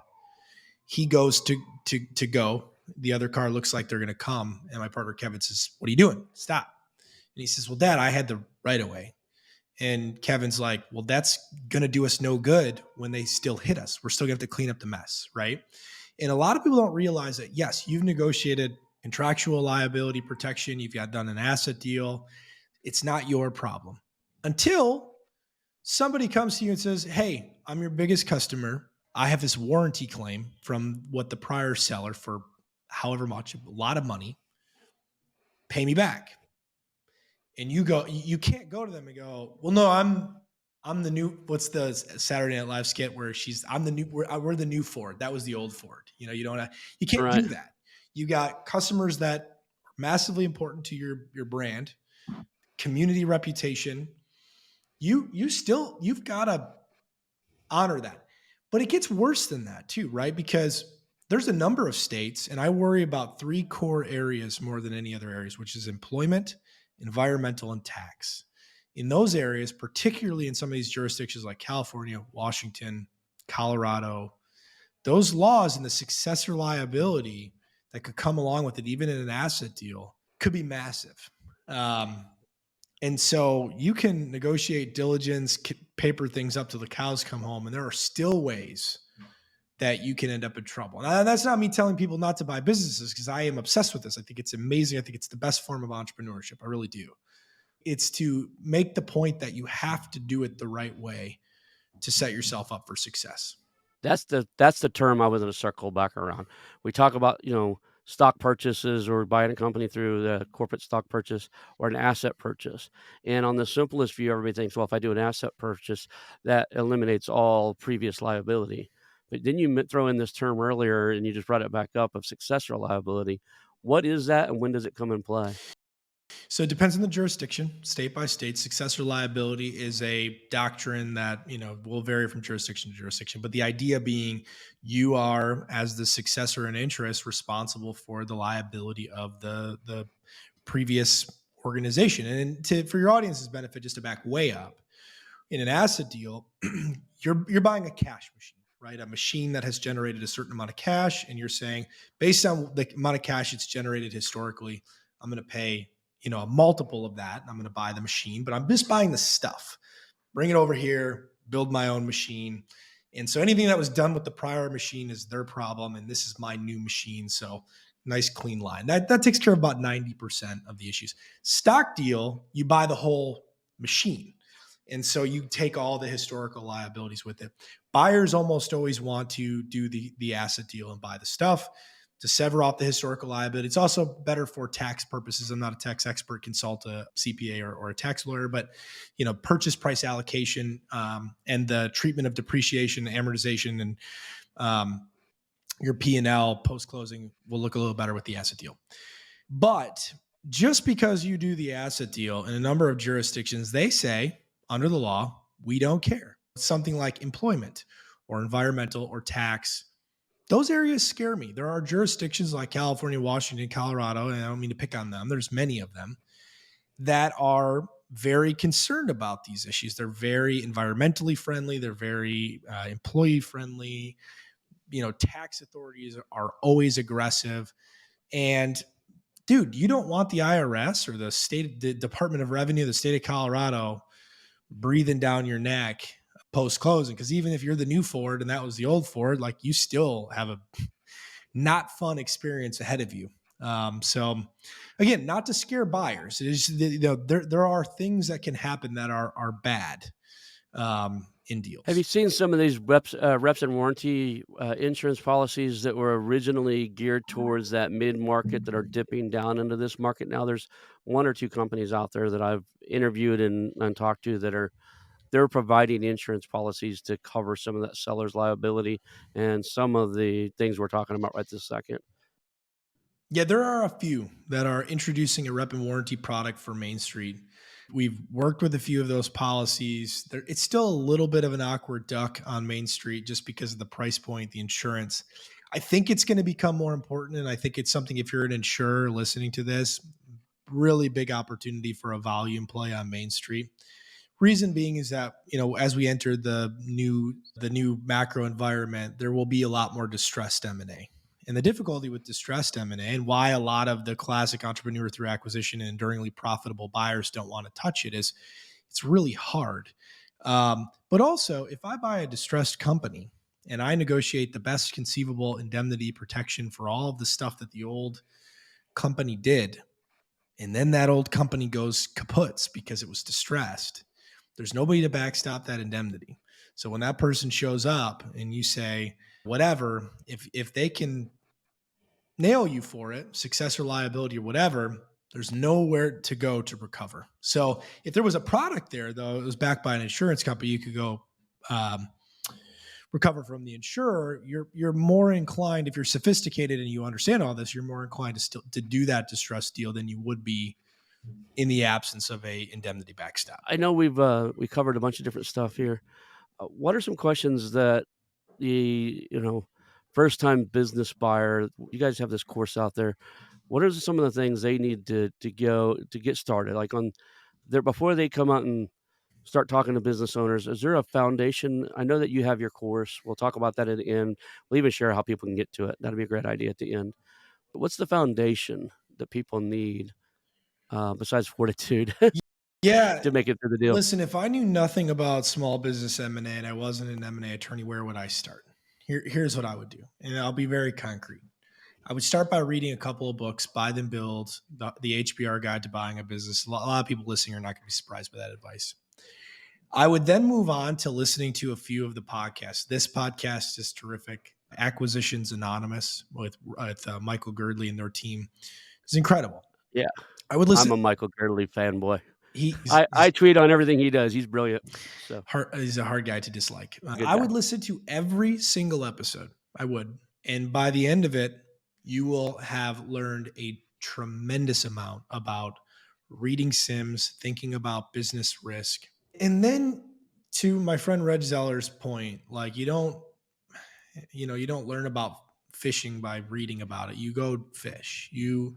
He goes to go. The other car looks like they're going to come. And my partner, Kevin, says, "What are you doing? Stop." And he says, "Well, Dad, I had the right of way." And Kevin's like, "Well, that's going to do us no good when they still hit us. We're still going to have to clean up the mess, right?" And a lot of people don't realize that, yes, you've negotiated contractual liability protection. You've got done an asset deal. It's not your problem until somebody comes to you and says, "Hey, I'm your biggest customer. I have this warranty claim from what the prior seller for however much, a lot of money. Pay me back." And you can't go to them and go, "Well, no, I'm the new," what's the Saturday Night Live skit where we're the new Ford. That was the old Ford. You can't Right. do that. You got customers that are massively important to your brand, community reputation. You've got to honor that. But it gets worse than that too, right? Because There's a number of states, and I worry about three core areas more than any other areas, which is employment, environmental, and tax. In those areas, particularly in some of these jurisdictions like California, Washington, Colorado, those laws and the successor liability that could come along with it, even in an asset deal, could be massive. And so you can negotiate diligence, paper things up till the cows come home, and there are still ways that you can end up in trouble. Now, that's not me telling people not to buy businesses, because I am obsessed with this. I think it's amazing. I think it's the best form of entrepreneurship. I really do. It's to make the point that you have to do it the right way to set yourself up for success. That's the term I was going to circle back around. We talk about, stock purchases or buying a company through the corporate stock purchase or an asset purchase. And on the simplest view, everybody thinks, well, if I do an asset purchase, that eliminates all previous liability. But then you throw in this term earlier and you just brought it back up of successor liability. What is that and when does it come in play? So it depends on the jurisdiction, state by state. Successor liability is a doctrine that, will vary from jurisdiction to jurisdiction. But the idea being you are, as the successor in interest, responsible for the liability of the previous organization. And for your audience's benefit, just to back way up, in an asset deal, you're buying a cash machine, right? A machine that has generated a certain amount of cash, and you're saying, based on the amount of cash it's generated historically, I'm going to pay, a multiple of that, and I'm going to buy the machine, but I'm just buying the stuff. Bring it over here, build my own machine. And so anything that was done with the prior machine is their problem, and this is my new machine. So nice clean line. That takes care of about 90% of the issues. Stock deal, you buy the whole machine. And so you take all the historical liabilities with it. Buyers almost always want to do the asset deal and buy the stuff to sever off the historical liability. It's also better for tax purposes. I'm not a tax expert, consult a CPA or a tax lawyer, but purchase price allocation and the treatment of depreciation, amortization, and your P&L post-closing will look a little better with the asset deal. But just because you do the asset deal in a number of jurisdictions, they say, under the law, we don't care. Something like employment or environmental or tax, those areas scare me. There are jurisdictions like California, Washington, Colorado, and I don't mean to pick on them. There's many of them that are very concerned about these issues. They're very environmentally friendly. They're very employee friendly. Tax authorities are always aggressive. And dude, you don't want the IRS or the Department of Revenue, the state of Colorado, breathing down your neck post closing. Because even if you're the new Ford and that was the old Ford, like, you still have a not fun experience ahead of you. So again, not to scare buyers, there are things that can happen that are bad in deals. Have you seen some of these reps and warranty insurance policies that were originally geared towards that mid-market that are dipping down into this market now? There's one or two companies out there that I've interviewed and talked to that they're providing insurance policies to cover some of that seller's liability and some of the things we're talking about right this second. Yeah, there are a few that are introducing a rep and warranty product for Main Street. We've worked with a few of those policies. It's still a little bit of an awkward duck on Main Street just because of the price point, the insurance. I think it's going to become more important. And I think it's something, if you're an insurer listening to this, really big opportunity for a volume play on Main Street. Reason being is that, as we enter the new macro environment, there will be a lot more distressed M&A. And the difficulty with distressed M&A, and why a lot of the classic entrepreneur through acquisition and enduringly profitable buyers don't want to touch it, is it's really hard. But also, if I buy a distressed company and I negotiate the best conceivable indemnity protection for all of the stuff that the old company did, and then that old company goes kaputs because it was distressed, there's nobody to backstop that indemnity. So when that person shows up and you say, whatever, if they can nail you for it, successor liability or whatever, there's nowhere to go to recover. So if there was a product there, though, it was backed by an insurance company, you could go recover from the insurer. You're more inclined, if you're sophisticated and you understand all this, you're more inclined to do that distressed deal than you would be in the absence of a indemnity backstop. I know we covered a bunch of different stuff here. What are some questions that the first time business buyer, you guys have this course out there. What are some of the things they need to go to get started? Like on there before they come out and start talking to business owners, is there a foundation? I know that you have your course. We'll talk about that at the end. We'll even share how people can get to it. That'd be a great idea at the end. But what's the foundation that people need besides fortitude Yeah. to make it through the deal? Listen, if I knew nothing about small business M&A and I wasn't an M&A attorney, where would I start? Here's what I would do. And I'll be very concrete. I would start by reading a couple of books, Buy Then Build, the HBR Guide to Buying a Business. A lot of people listening are not going to be surprised by that advice. I would then move on to listening to a few of the podcasts. This podcast is terrific. Acquisitions Anonymous with Michael Girdley and their team is incredible. Yeah, I would I'm listen. a Michael Girdley fanboy. He's I tweet on everything he does. He's brilliant. So he's a hard guy to dislike. good I guy. would listen to every single episode. I would. And by the end of it, you will have learned a tremendous amount about reading sims, thinking about business risk. And then to my friend Reg Zeller's point, like you don't learn about fishing by reading about it. You go fish. You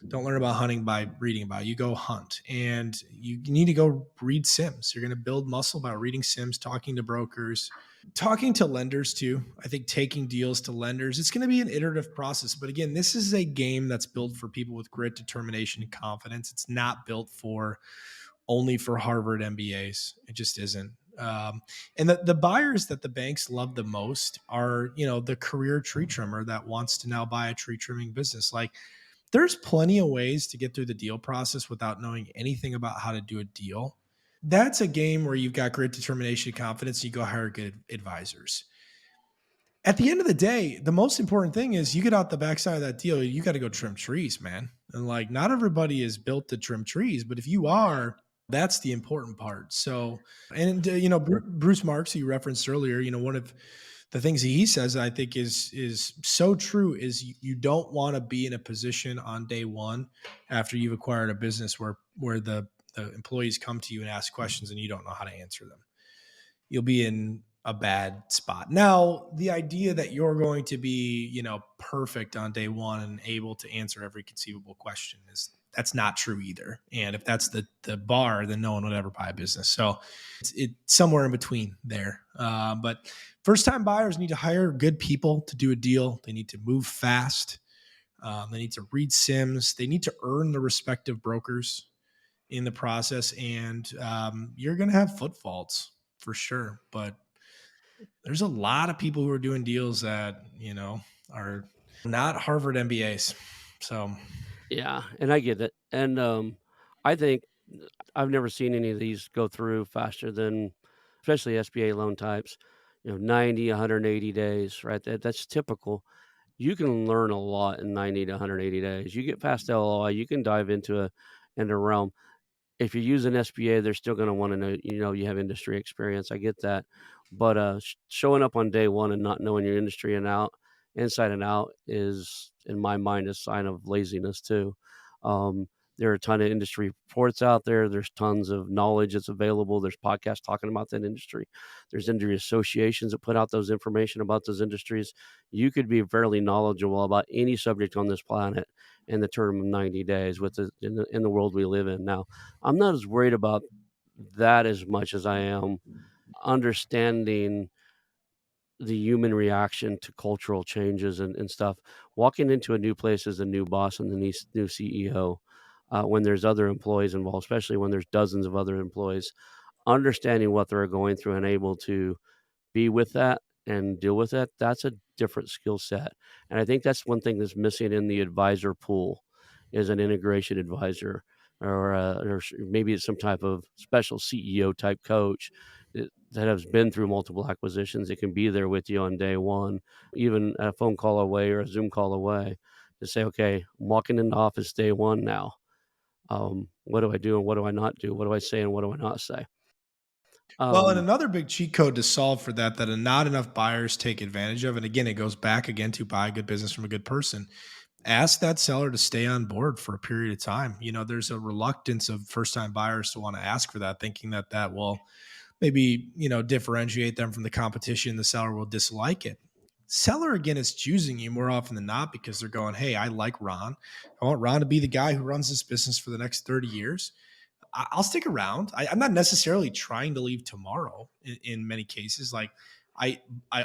don't learn about hunting by reading about it. You go hunt, and you need to go read sims. You're going to build muscle by reading sims, talking to brokers, talking to lenders too. I think taking deals to lenders, it's going to be an iterative process. But again, this is a game that's built for people with grit, determination, and confidence. It's not built for only for Harvard MBAs. It just isn't. And the buyers that the banks love the most are, the career tree trimmer that wants to now buy a tree trimming business. Like there's plenty of ways to get through the deal process without knowing anything about how to do a deal. That's a game where you've got great determination and confidence. And you go hire good advisors. At the end of the day, the most important thing is you get out the backside of that deal, you got to go trim trees, man. And like, not everybody is built to trim trees, but if you are, that's the important part. So, and Bruce Marks, who you referenced earlier, one of the things he says that I think is so true is you don't want to be in a position on day one after you've acquired a business where the employees come to you and ask questions and you don't know how to answer them. You'll be in a bad spot. Now, the idea that you're going to be, perfect on day one and able to answer every conceivable question that's not true either. And if that's the bar, then no one would ever buy a business. So it's somewhere in between there. But first time buyers need to hire good people to do a deal. They need to move fast. They need to read sims. They need to earn the respect of brokers in the process. And you're going to have foot faults for sure. But there's a lot of people who are doing deals that, are not Harvard MBAs. So Yeah, and I get it. And I think I've never seen any of these go through faster than, especially SBA loan types, 90, 180 days, right? That's typical. You can learn a lot in 90 to 180 days. You get past LOI, you can dive into a realm. If you use an SBA, they're still going to want to know, you have industry experience. I get that. But showing up on day one and not knowing your industry inside and out is, in my mind, a sign of laziness too. There are a ton of industry reports out there. There's tons of knowledge that's available. There's podcasts talking about that industry. There's industry associations that put out those information about those industries. You could be fairly knowledgeable about any subject on this planet in the term of 90 days in the world we live in now. I'm not as worried about that as much as I am understanding the human reaction to cultural changes and stuff. Walking into a new place as a new boss and the new CEO, when there's other employees involved, especially when there's dozens of other employees, understanding what they're going through and able to be with that and deal with it, that's a different skill set. And I think that's one thing that's missing in the advisor pool is an integration advisor or maybe it's some type of special CEO type coach that has been through multiple acquisitions. It can be there with you on day one, even a phone call away or a Zoom call away to say, okay, I'm walking into office day one now. What do I do and what do I not do? What do I say and what do I not say? well, and Um, another big cheat code to solve for that not enough buyers take advantage of. And again, it goes back again to buy a good business from a good person. Ask that seller to stay on board for a period of time. There's a reluctance of first time buyers to want to ask for that, thinking that will maybe, differentiate them from the competition. The seller will dislike it. Seller, again, is choosing you more often than not because they're going, hey, I like Ron. I want Ron to be the guy who runs this business for the next 30 years. I'll stick around. I'm not necessarily trying to leave tomorrow in many cases. Like I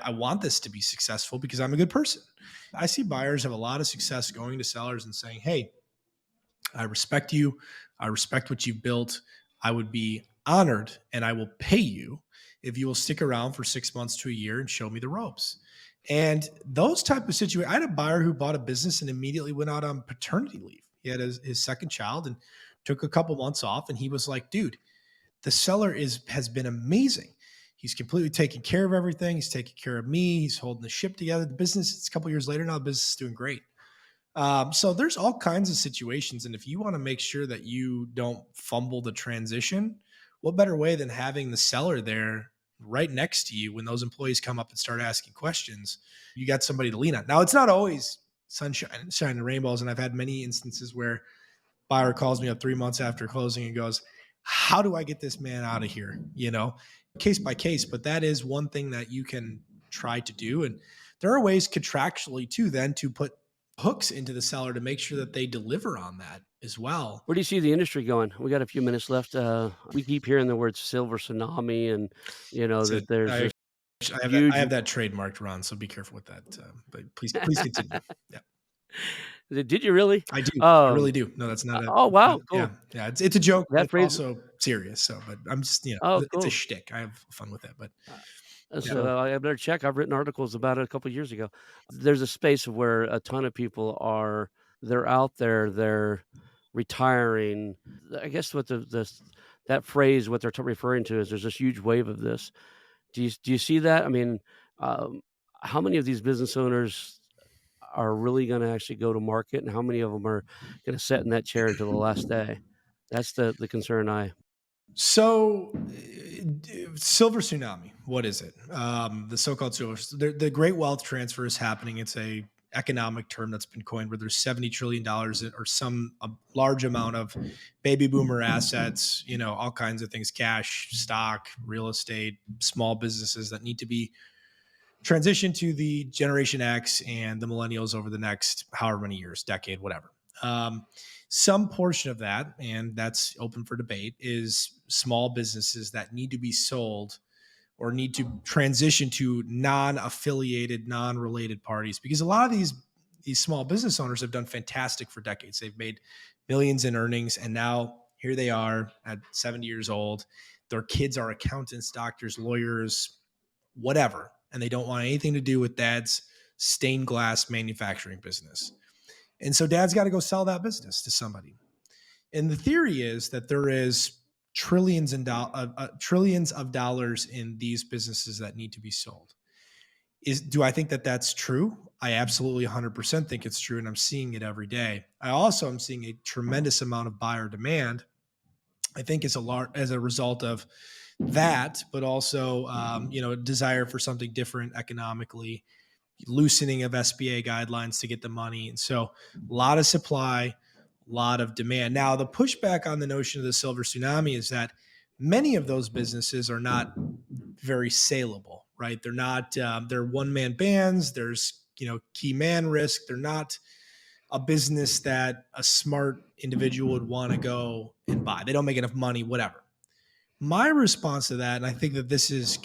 want this to be successful because I'm a good person. I see buyers have a lot of success going to sellers and saying, hey, I respect you. I respect what you've built. I would be honored and I will pay you if you will stick around for 6 months to a year and show me the ropes. And those type of situations, I had a buyer who bought a business and immediately went out on paternity leave. He had his second child and took a couple months off. And he was like, dude, the seller has been amazing. He's completely taken care of everything. He's taking care of me. He's holding the ship together. The business, it's a couple years later now, the business is doing great. So there's all kinds of situations. And if you want to make sure that you don't fumble the transition, what better way than having the seller there right next to you when those employees come up and start asking questions? You got somebody to lean on. Now, it's not always sunshine and rainbows. And I've had many instances where buyer calls me up 3 months after closing and goes, how do I get this man out of here? Case by case, but that is one thing that you can try to do. And there are ways contractually too, then to put hooks into the seller to make sure that they deliver on that as well. Where do you see the industry going? We got a few minutes left. We keep hearing the word silver tsunami, and that there's I this have huge. I have that trademarked, Ron, so be careful with that. But please continue. Yeah, Did you really? I do. I really do. No, that's not Oh wow, cool. yeah. It's a joke, but That it's phrase. also serious. So, but I'm just Oh, it's a cool. shtick. I have fun with it, but So I better check. I've written articles about it a couple of years ago. There's a space where a ton of people they're out there, they're retiring. I guess what that phrase, what they're referring to is there's this huge wave of this. Do you see that? I mean, um, how many of these business owners are really going to actually go to market, and how many of them are going to sit in that chair until the last day? That's the concern I. So, silver tsunami. What is it? The so-called silver. The great wealth transfer is happening. It's a economic term that's been coined where there's $70 trillion or a large amount of baby boomer assets. All kinds of things: cash, stock, real estate, small businesses that need to be transitioned to the Generation X and the millennials over the next however many years, decade, whatever. Some portion of that, and that's open for debate, is small businesses that need to be sold or need to transition to non-affiliated, non-related parties, because a lot of these small business owners have done fantastic for decades. They've made millions in earnings, and now here they are at 70 years old. Their kids are accountants, doctors, lawyers, whatever, and they don't want anything to do with dad's stained glass manufacturing business. And so dad's got to go sell that business to somebody. And the theory is that there is trillions of dollars in these businesses that need to be sold. Do I think that that's true? I absolutely 100% think it's true, and I'm seeing it every day. I also am seeing a tremendous amount of buyer demand. I think as a result of that, but also a desire for something different economically, loosening of SBA guidelines to get the money. And so a lot of supply, a lot of demand. Now, the pushback on the notion of the silver tsunami is that many of those businesses are not very saleable, right? They're not, they're one-man bands. There's, key man risk. They're not a business that a smart individual would want to go and buy. They don't make enough money, whatever. My response to that, and I think that this is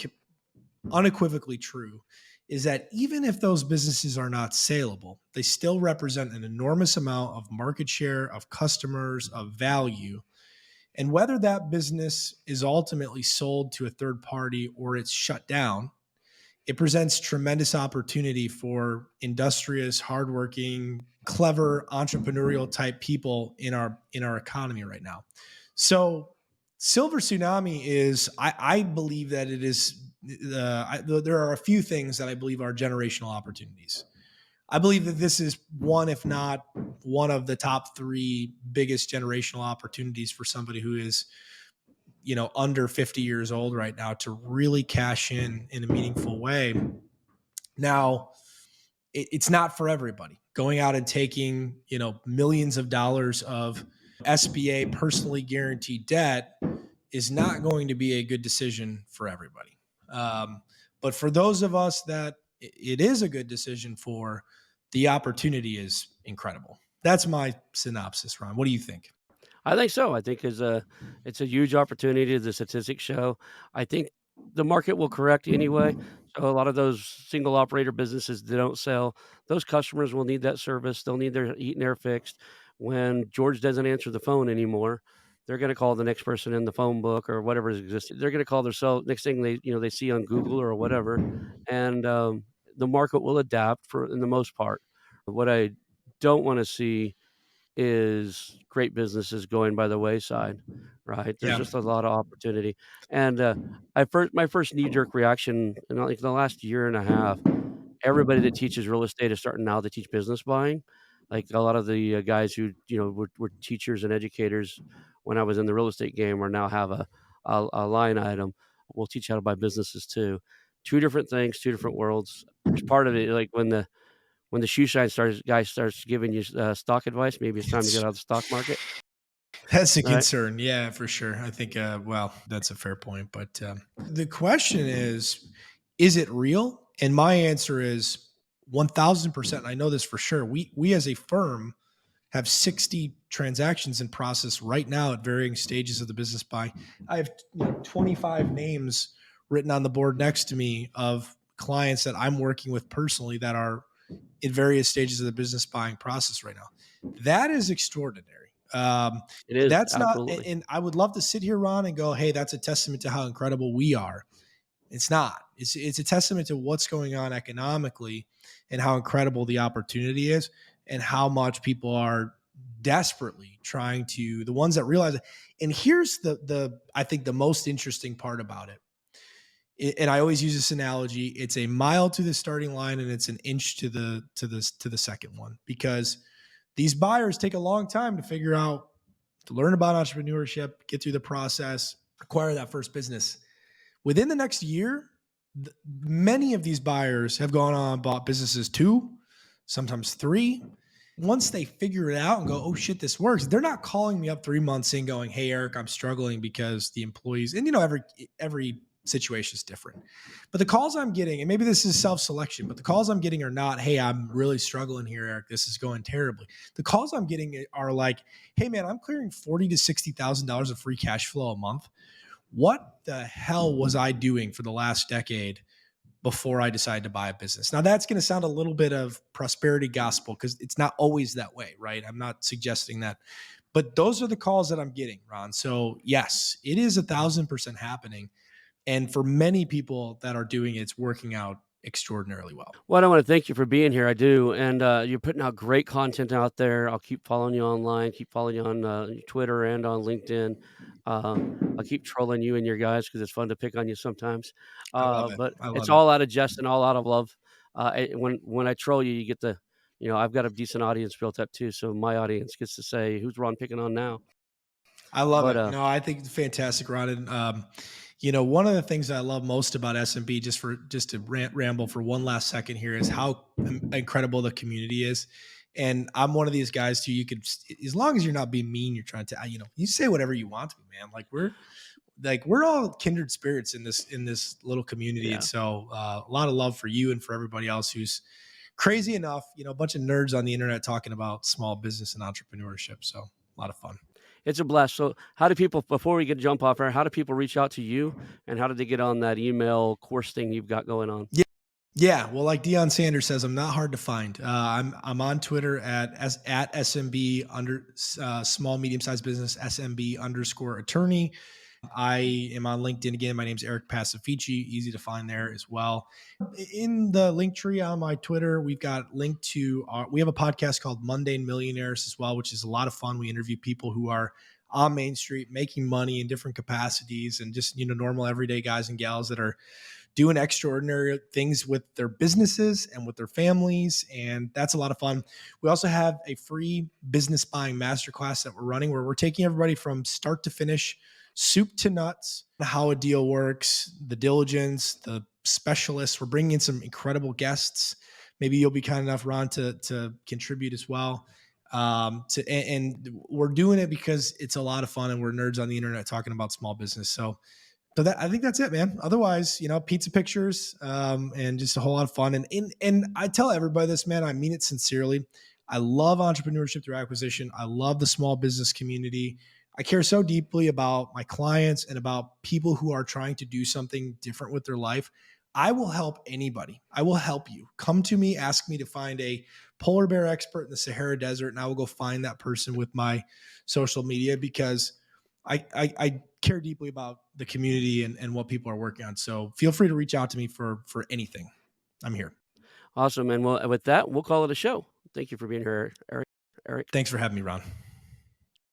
unequivocally true, is that even if those businesses are not saleable, they still represent an enormous amount of market share, of customers, of value. And whether that business is ultimately sold to a third party or it's shut down, it presents tremendous opportunity for industrious, hardworking, clever, entrepreneurial type people in our economy right now. So silver tsunami is, I believe that it is, there are a few things that I believe are generational opportunities. I believe that this is one, if not one of the top three biggest generational opportunities for somebody who is, under 50 years old right now to really cash in a meaningful way. Now, it's not for everybody. Going out and taking, millions of dollars of SBA personally guaranteed debt is not going to be a good decision for everybody. But for those of us that it is a good decision for the opportunity is incredible. That's my synopsis, Ron. What do you think? I think so. I think it's a huge opportunity. The statistics show. I think the market will correct anyway. So a lot of those single operator businesses that don't sell, those customers will need that service. They'll need their heat and air fixed. When George doesn't answer the phone anymore, they're going to call the next person in the phone book or whatever is existing. They're going to call their cell next thing they see on Google or whatever, and the market will adapt for in the most part. What I don't want to see is great businesses going by the wayside, right? There's Yeah. just a lot of opportunity, and, my first knee-jerk reaction in, like, the last year and a half, everybody that teaches real estate is starting now to teach business buying. Like, a lot of the, guys who, were teachers and educators when I was in the real estate game are now have a line item, "We'll teach how to buy businesses too." 2 different things, 2 different worlds. There's part of it, like, when the shoe shine starts giving you, stock advice, maybe it's time to get It's out of the stock market, That's a right? concern. Yeah, for sure. I think, well, that's a fair point. But the question is it real? And my answer is 1000%. I know this for sure. We as a firm have 60 transactions in process right now at varying stages of the business buy. I have 25 names written on the board next to me of clients that I'm working with personally that are in various stages of the business buying process right now. That is extraordinary. It is, That's not, absolutely. and I would love to sit here, Ron, and go, hey, that's a testament to how incredible we are. It's not. It's a testament to what's going on economically and how incredible the opportunity is and how much people are desperately trying to the ones that realize it. And here's the I think the most interesting part about it. And I always use this analogy, it's a mile to the starting line and it's an inch to the second one because these buyers take a long time to figure out to learn about entrepreneurship, get through the process, acquire that first business. Within the next year, many of these buyers have gone on and bought businesses 2, sometimes 3. Once they figure it out and go, oh shit, this works, they're not calling me up 3 months in going, hey Eric, I'm struggling because the employees, and every situation is different. But the calls I'm getting, and maybe this is self-selection, but the calls I'm getting are not, hey, I'm really struggling here, Eric. This is going terribly. The calls I'm getting are like, hey man, I'm clearing $40,000 to $60,000 of free cash flow a month. What the hell was I doing for the last decade before I decided to buy a business? Now, that's going to sound a little bit of prosperity gospel because it's not always that way, right? I'm not suggesting that. But those are the calls that I'm getting, Ron. So, yes, it is 1,000% happening. And for many people that are doing it, it's working out extraordinarily well. Well, I wanna thank you for being here, I do, and, you're putting out great content out there. I'll keep following you online, keep following you on, Twitter and on LinkedIn. Uh, I'll keep trolling you and your guys because it's fun to pick on you sometimes. I love it. But I it's love it. all out of jest and all out of love. When I troll you, you get the I've got a decent audience built up too, so my audience gets to say, "Who's Ron picking on now?" I love But, it. No, I think it's fantastic, Ron. And one of the things I love most about SMB, just to ramble for one last second here, is how incredible the community is. And I'm one of these guys too. You could, as long as you're not being mean, you're trying to, you say whatever you want to, man. We're all kindred spirits in this little community. And yeah. so a lot of love for you and for everybody else who's crazy enough, a bunch of nerds on the internet talking about small business and entrepreneurship. So a lot of fun. It's a blast. So, how do people before we get jump off here, how do people reach out to you, and how do they get on that email course thing you've got going on? Yeah. Yeah, well, like Deion Sanders says, I'm not hard to find. I'm on Twitter at SMB under small medium sized business SMB underscore attorney. I am on LinkedIn again. My name's Eric Pacifici. Easy to find there as well. In the link tree on my Twitter, we've got linked to we have a podcast called Mundane Millionaires as well, which is a lot of fun. We interview people who are on Main Street making money in different capacities and just normal everyday guys and gals that are doing extraordinary things with their businesses and with their families. And that's a lot of fun. We also have a free business buying masterclass that we're running where we're taking everybody from start to finish, soup to nuts, how a deal works, the diligence, the specialists. We're bringing in some incredible guests. Maybe you'll be kind enough, Ron, to contribute as well. And we're doing it because it's a lot of fun and we're nerds on the internet talking about small business. So So I think that's it, man. Otherwise, pizza pictures, and just a whole lot of fun. And I tell everybody this, man. I mean it sincerely. I love entrepreneurship through acquisition. I love the small business community. I care so deeply about my clients and about people who are trying to do something different with their life. I will help anybody. I will help you. Come to me, ask me to find a polar bear expert in the Sahara Desert, and I will go find that person with my social media, because I care deeply about the community and what people are working on. So feel free to reach out to me for anything. I'm here. Awesome. And well, with that, we'll call it a show. Thank you for being here, Eric. Thanks for having me, Ron.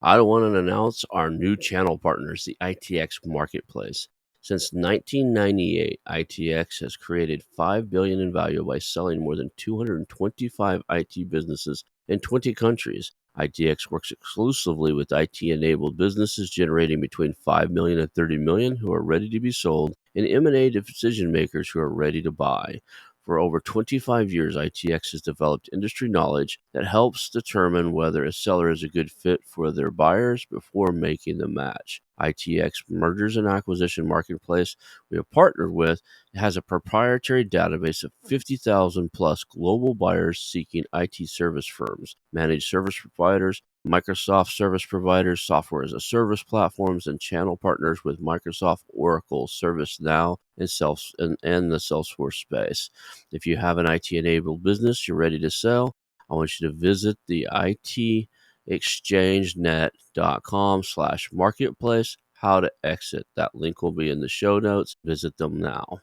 I want to announce our new channel partners, the ITX Marketplace. Since 1998, ITX has created $5 billion in value by selling more than 225 IT businesses in 20 countries. ITX works exclusively with IT-enabled businesses generating between $5 million and $30 million who are ready to be sold, and M&A decision makers who are ready to buy. For over 25 years, ITX has developed industry knowledge that helps determine whether a seller is a good fit for their buyers before making the match. ITX Mergers and Acquisition Marketplace we have partnered with has a proprietary database of 50,000 plus global buyers seeking IT service firms, managed service providers, Microsoft service providers, software as a service platforms, and channel partners with Microsoft, Oracle, ServiceNow, and the Salesforce space. If you have an IT-enabled business you're ready to sell, I want you to visit the itexchangenet.com/marketplace. How to exit. That link will be in the show notes. Visit them now.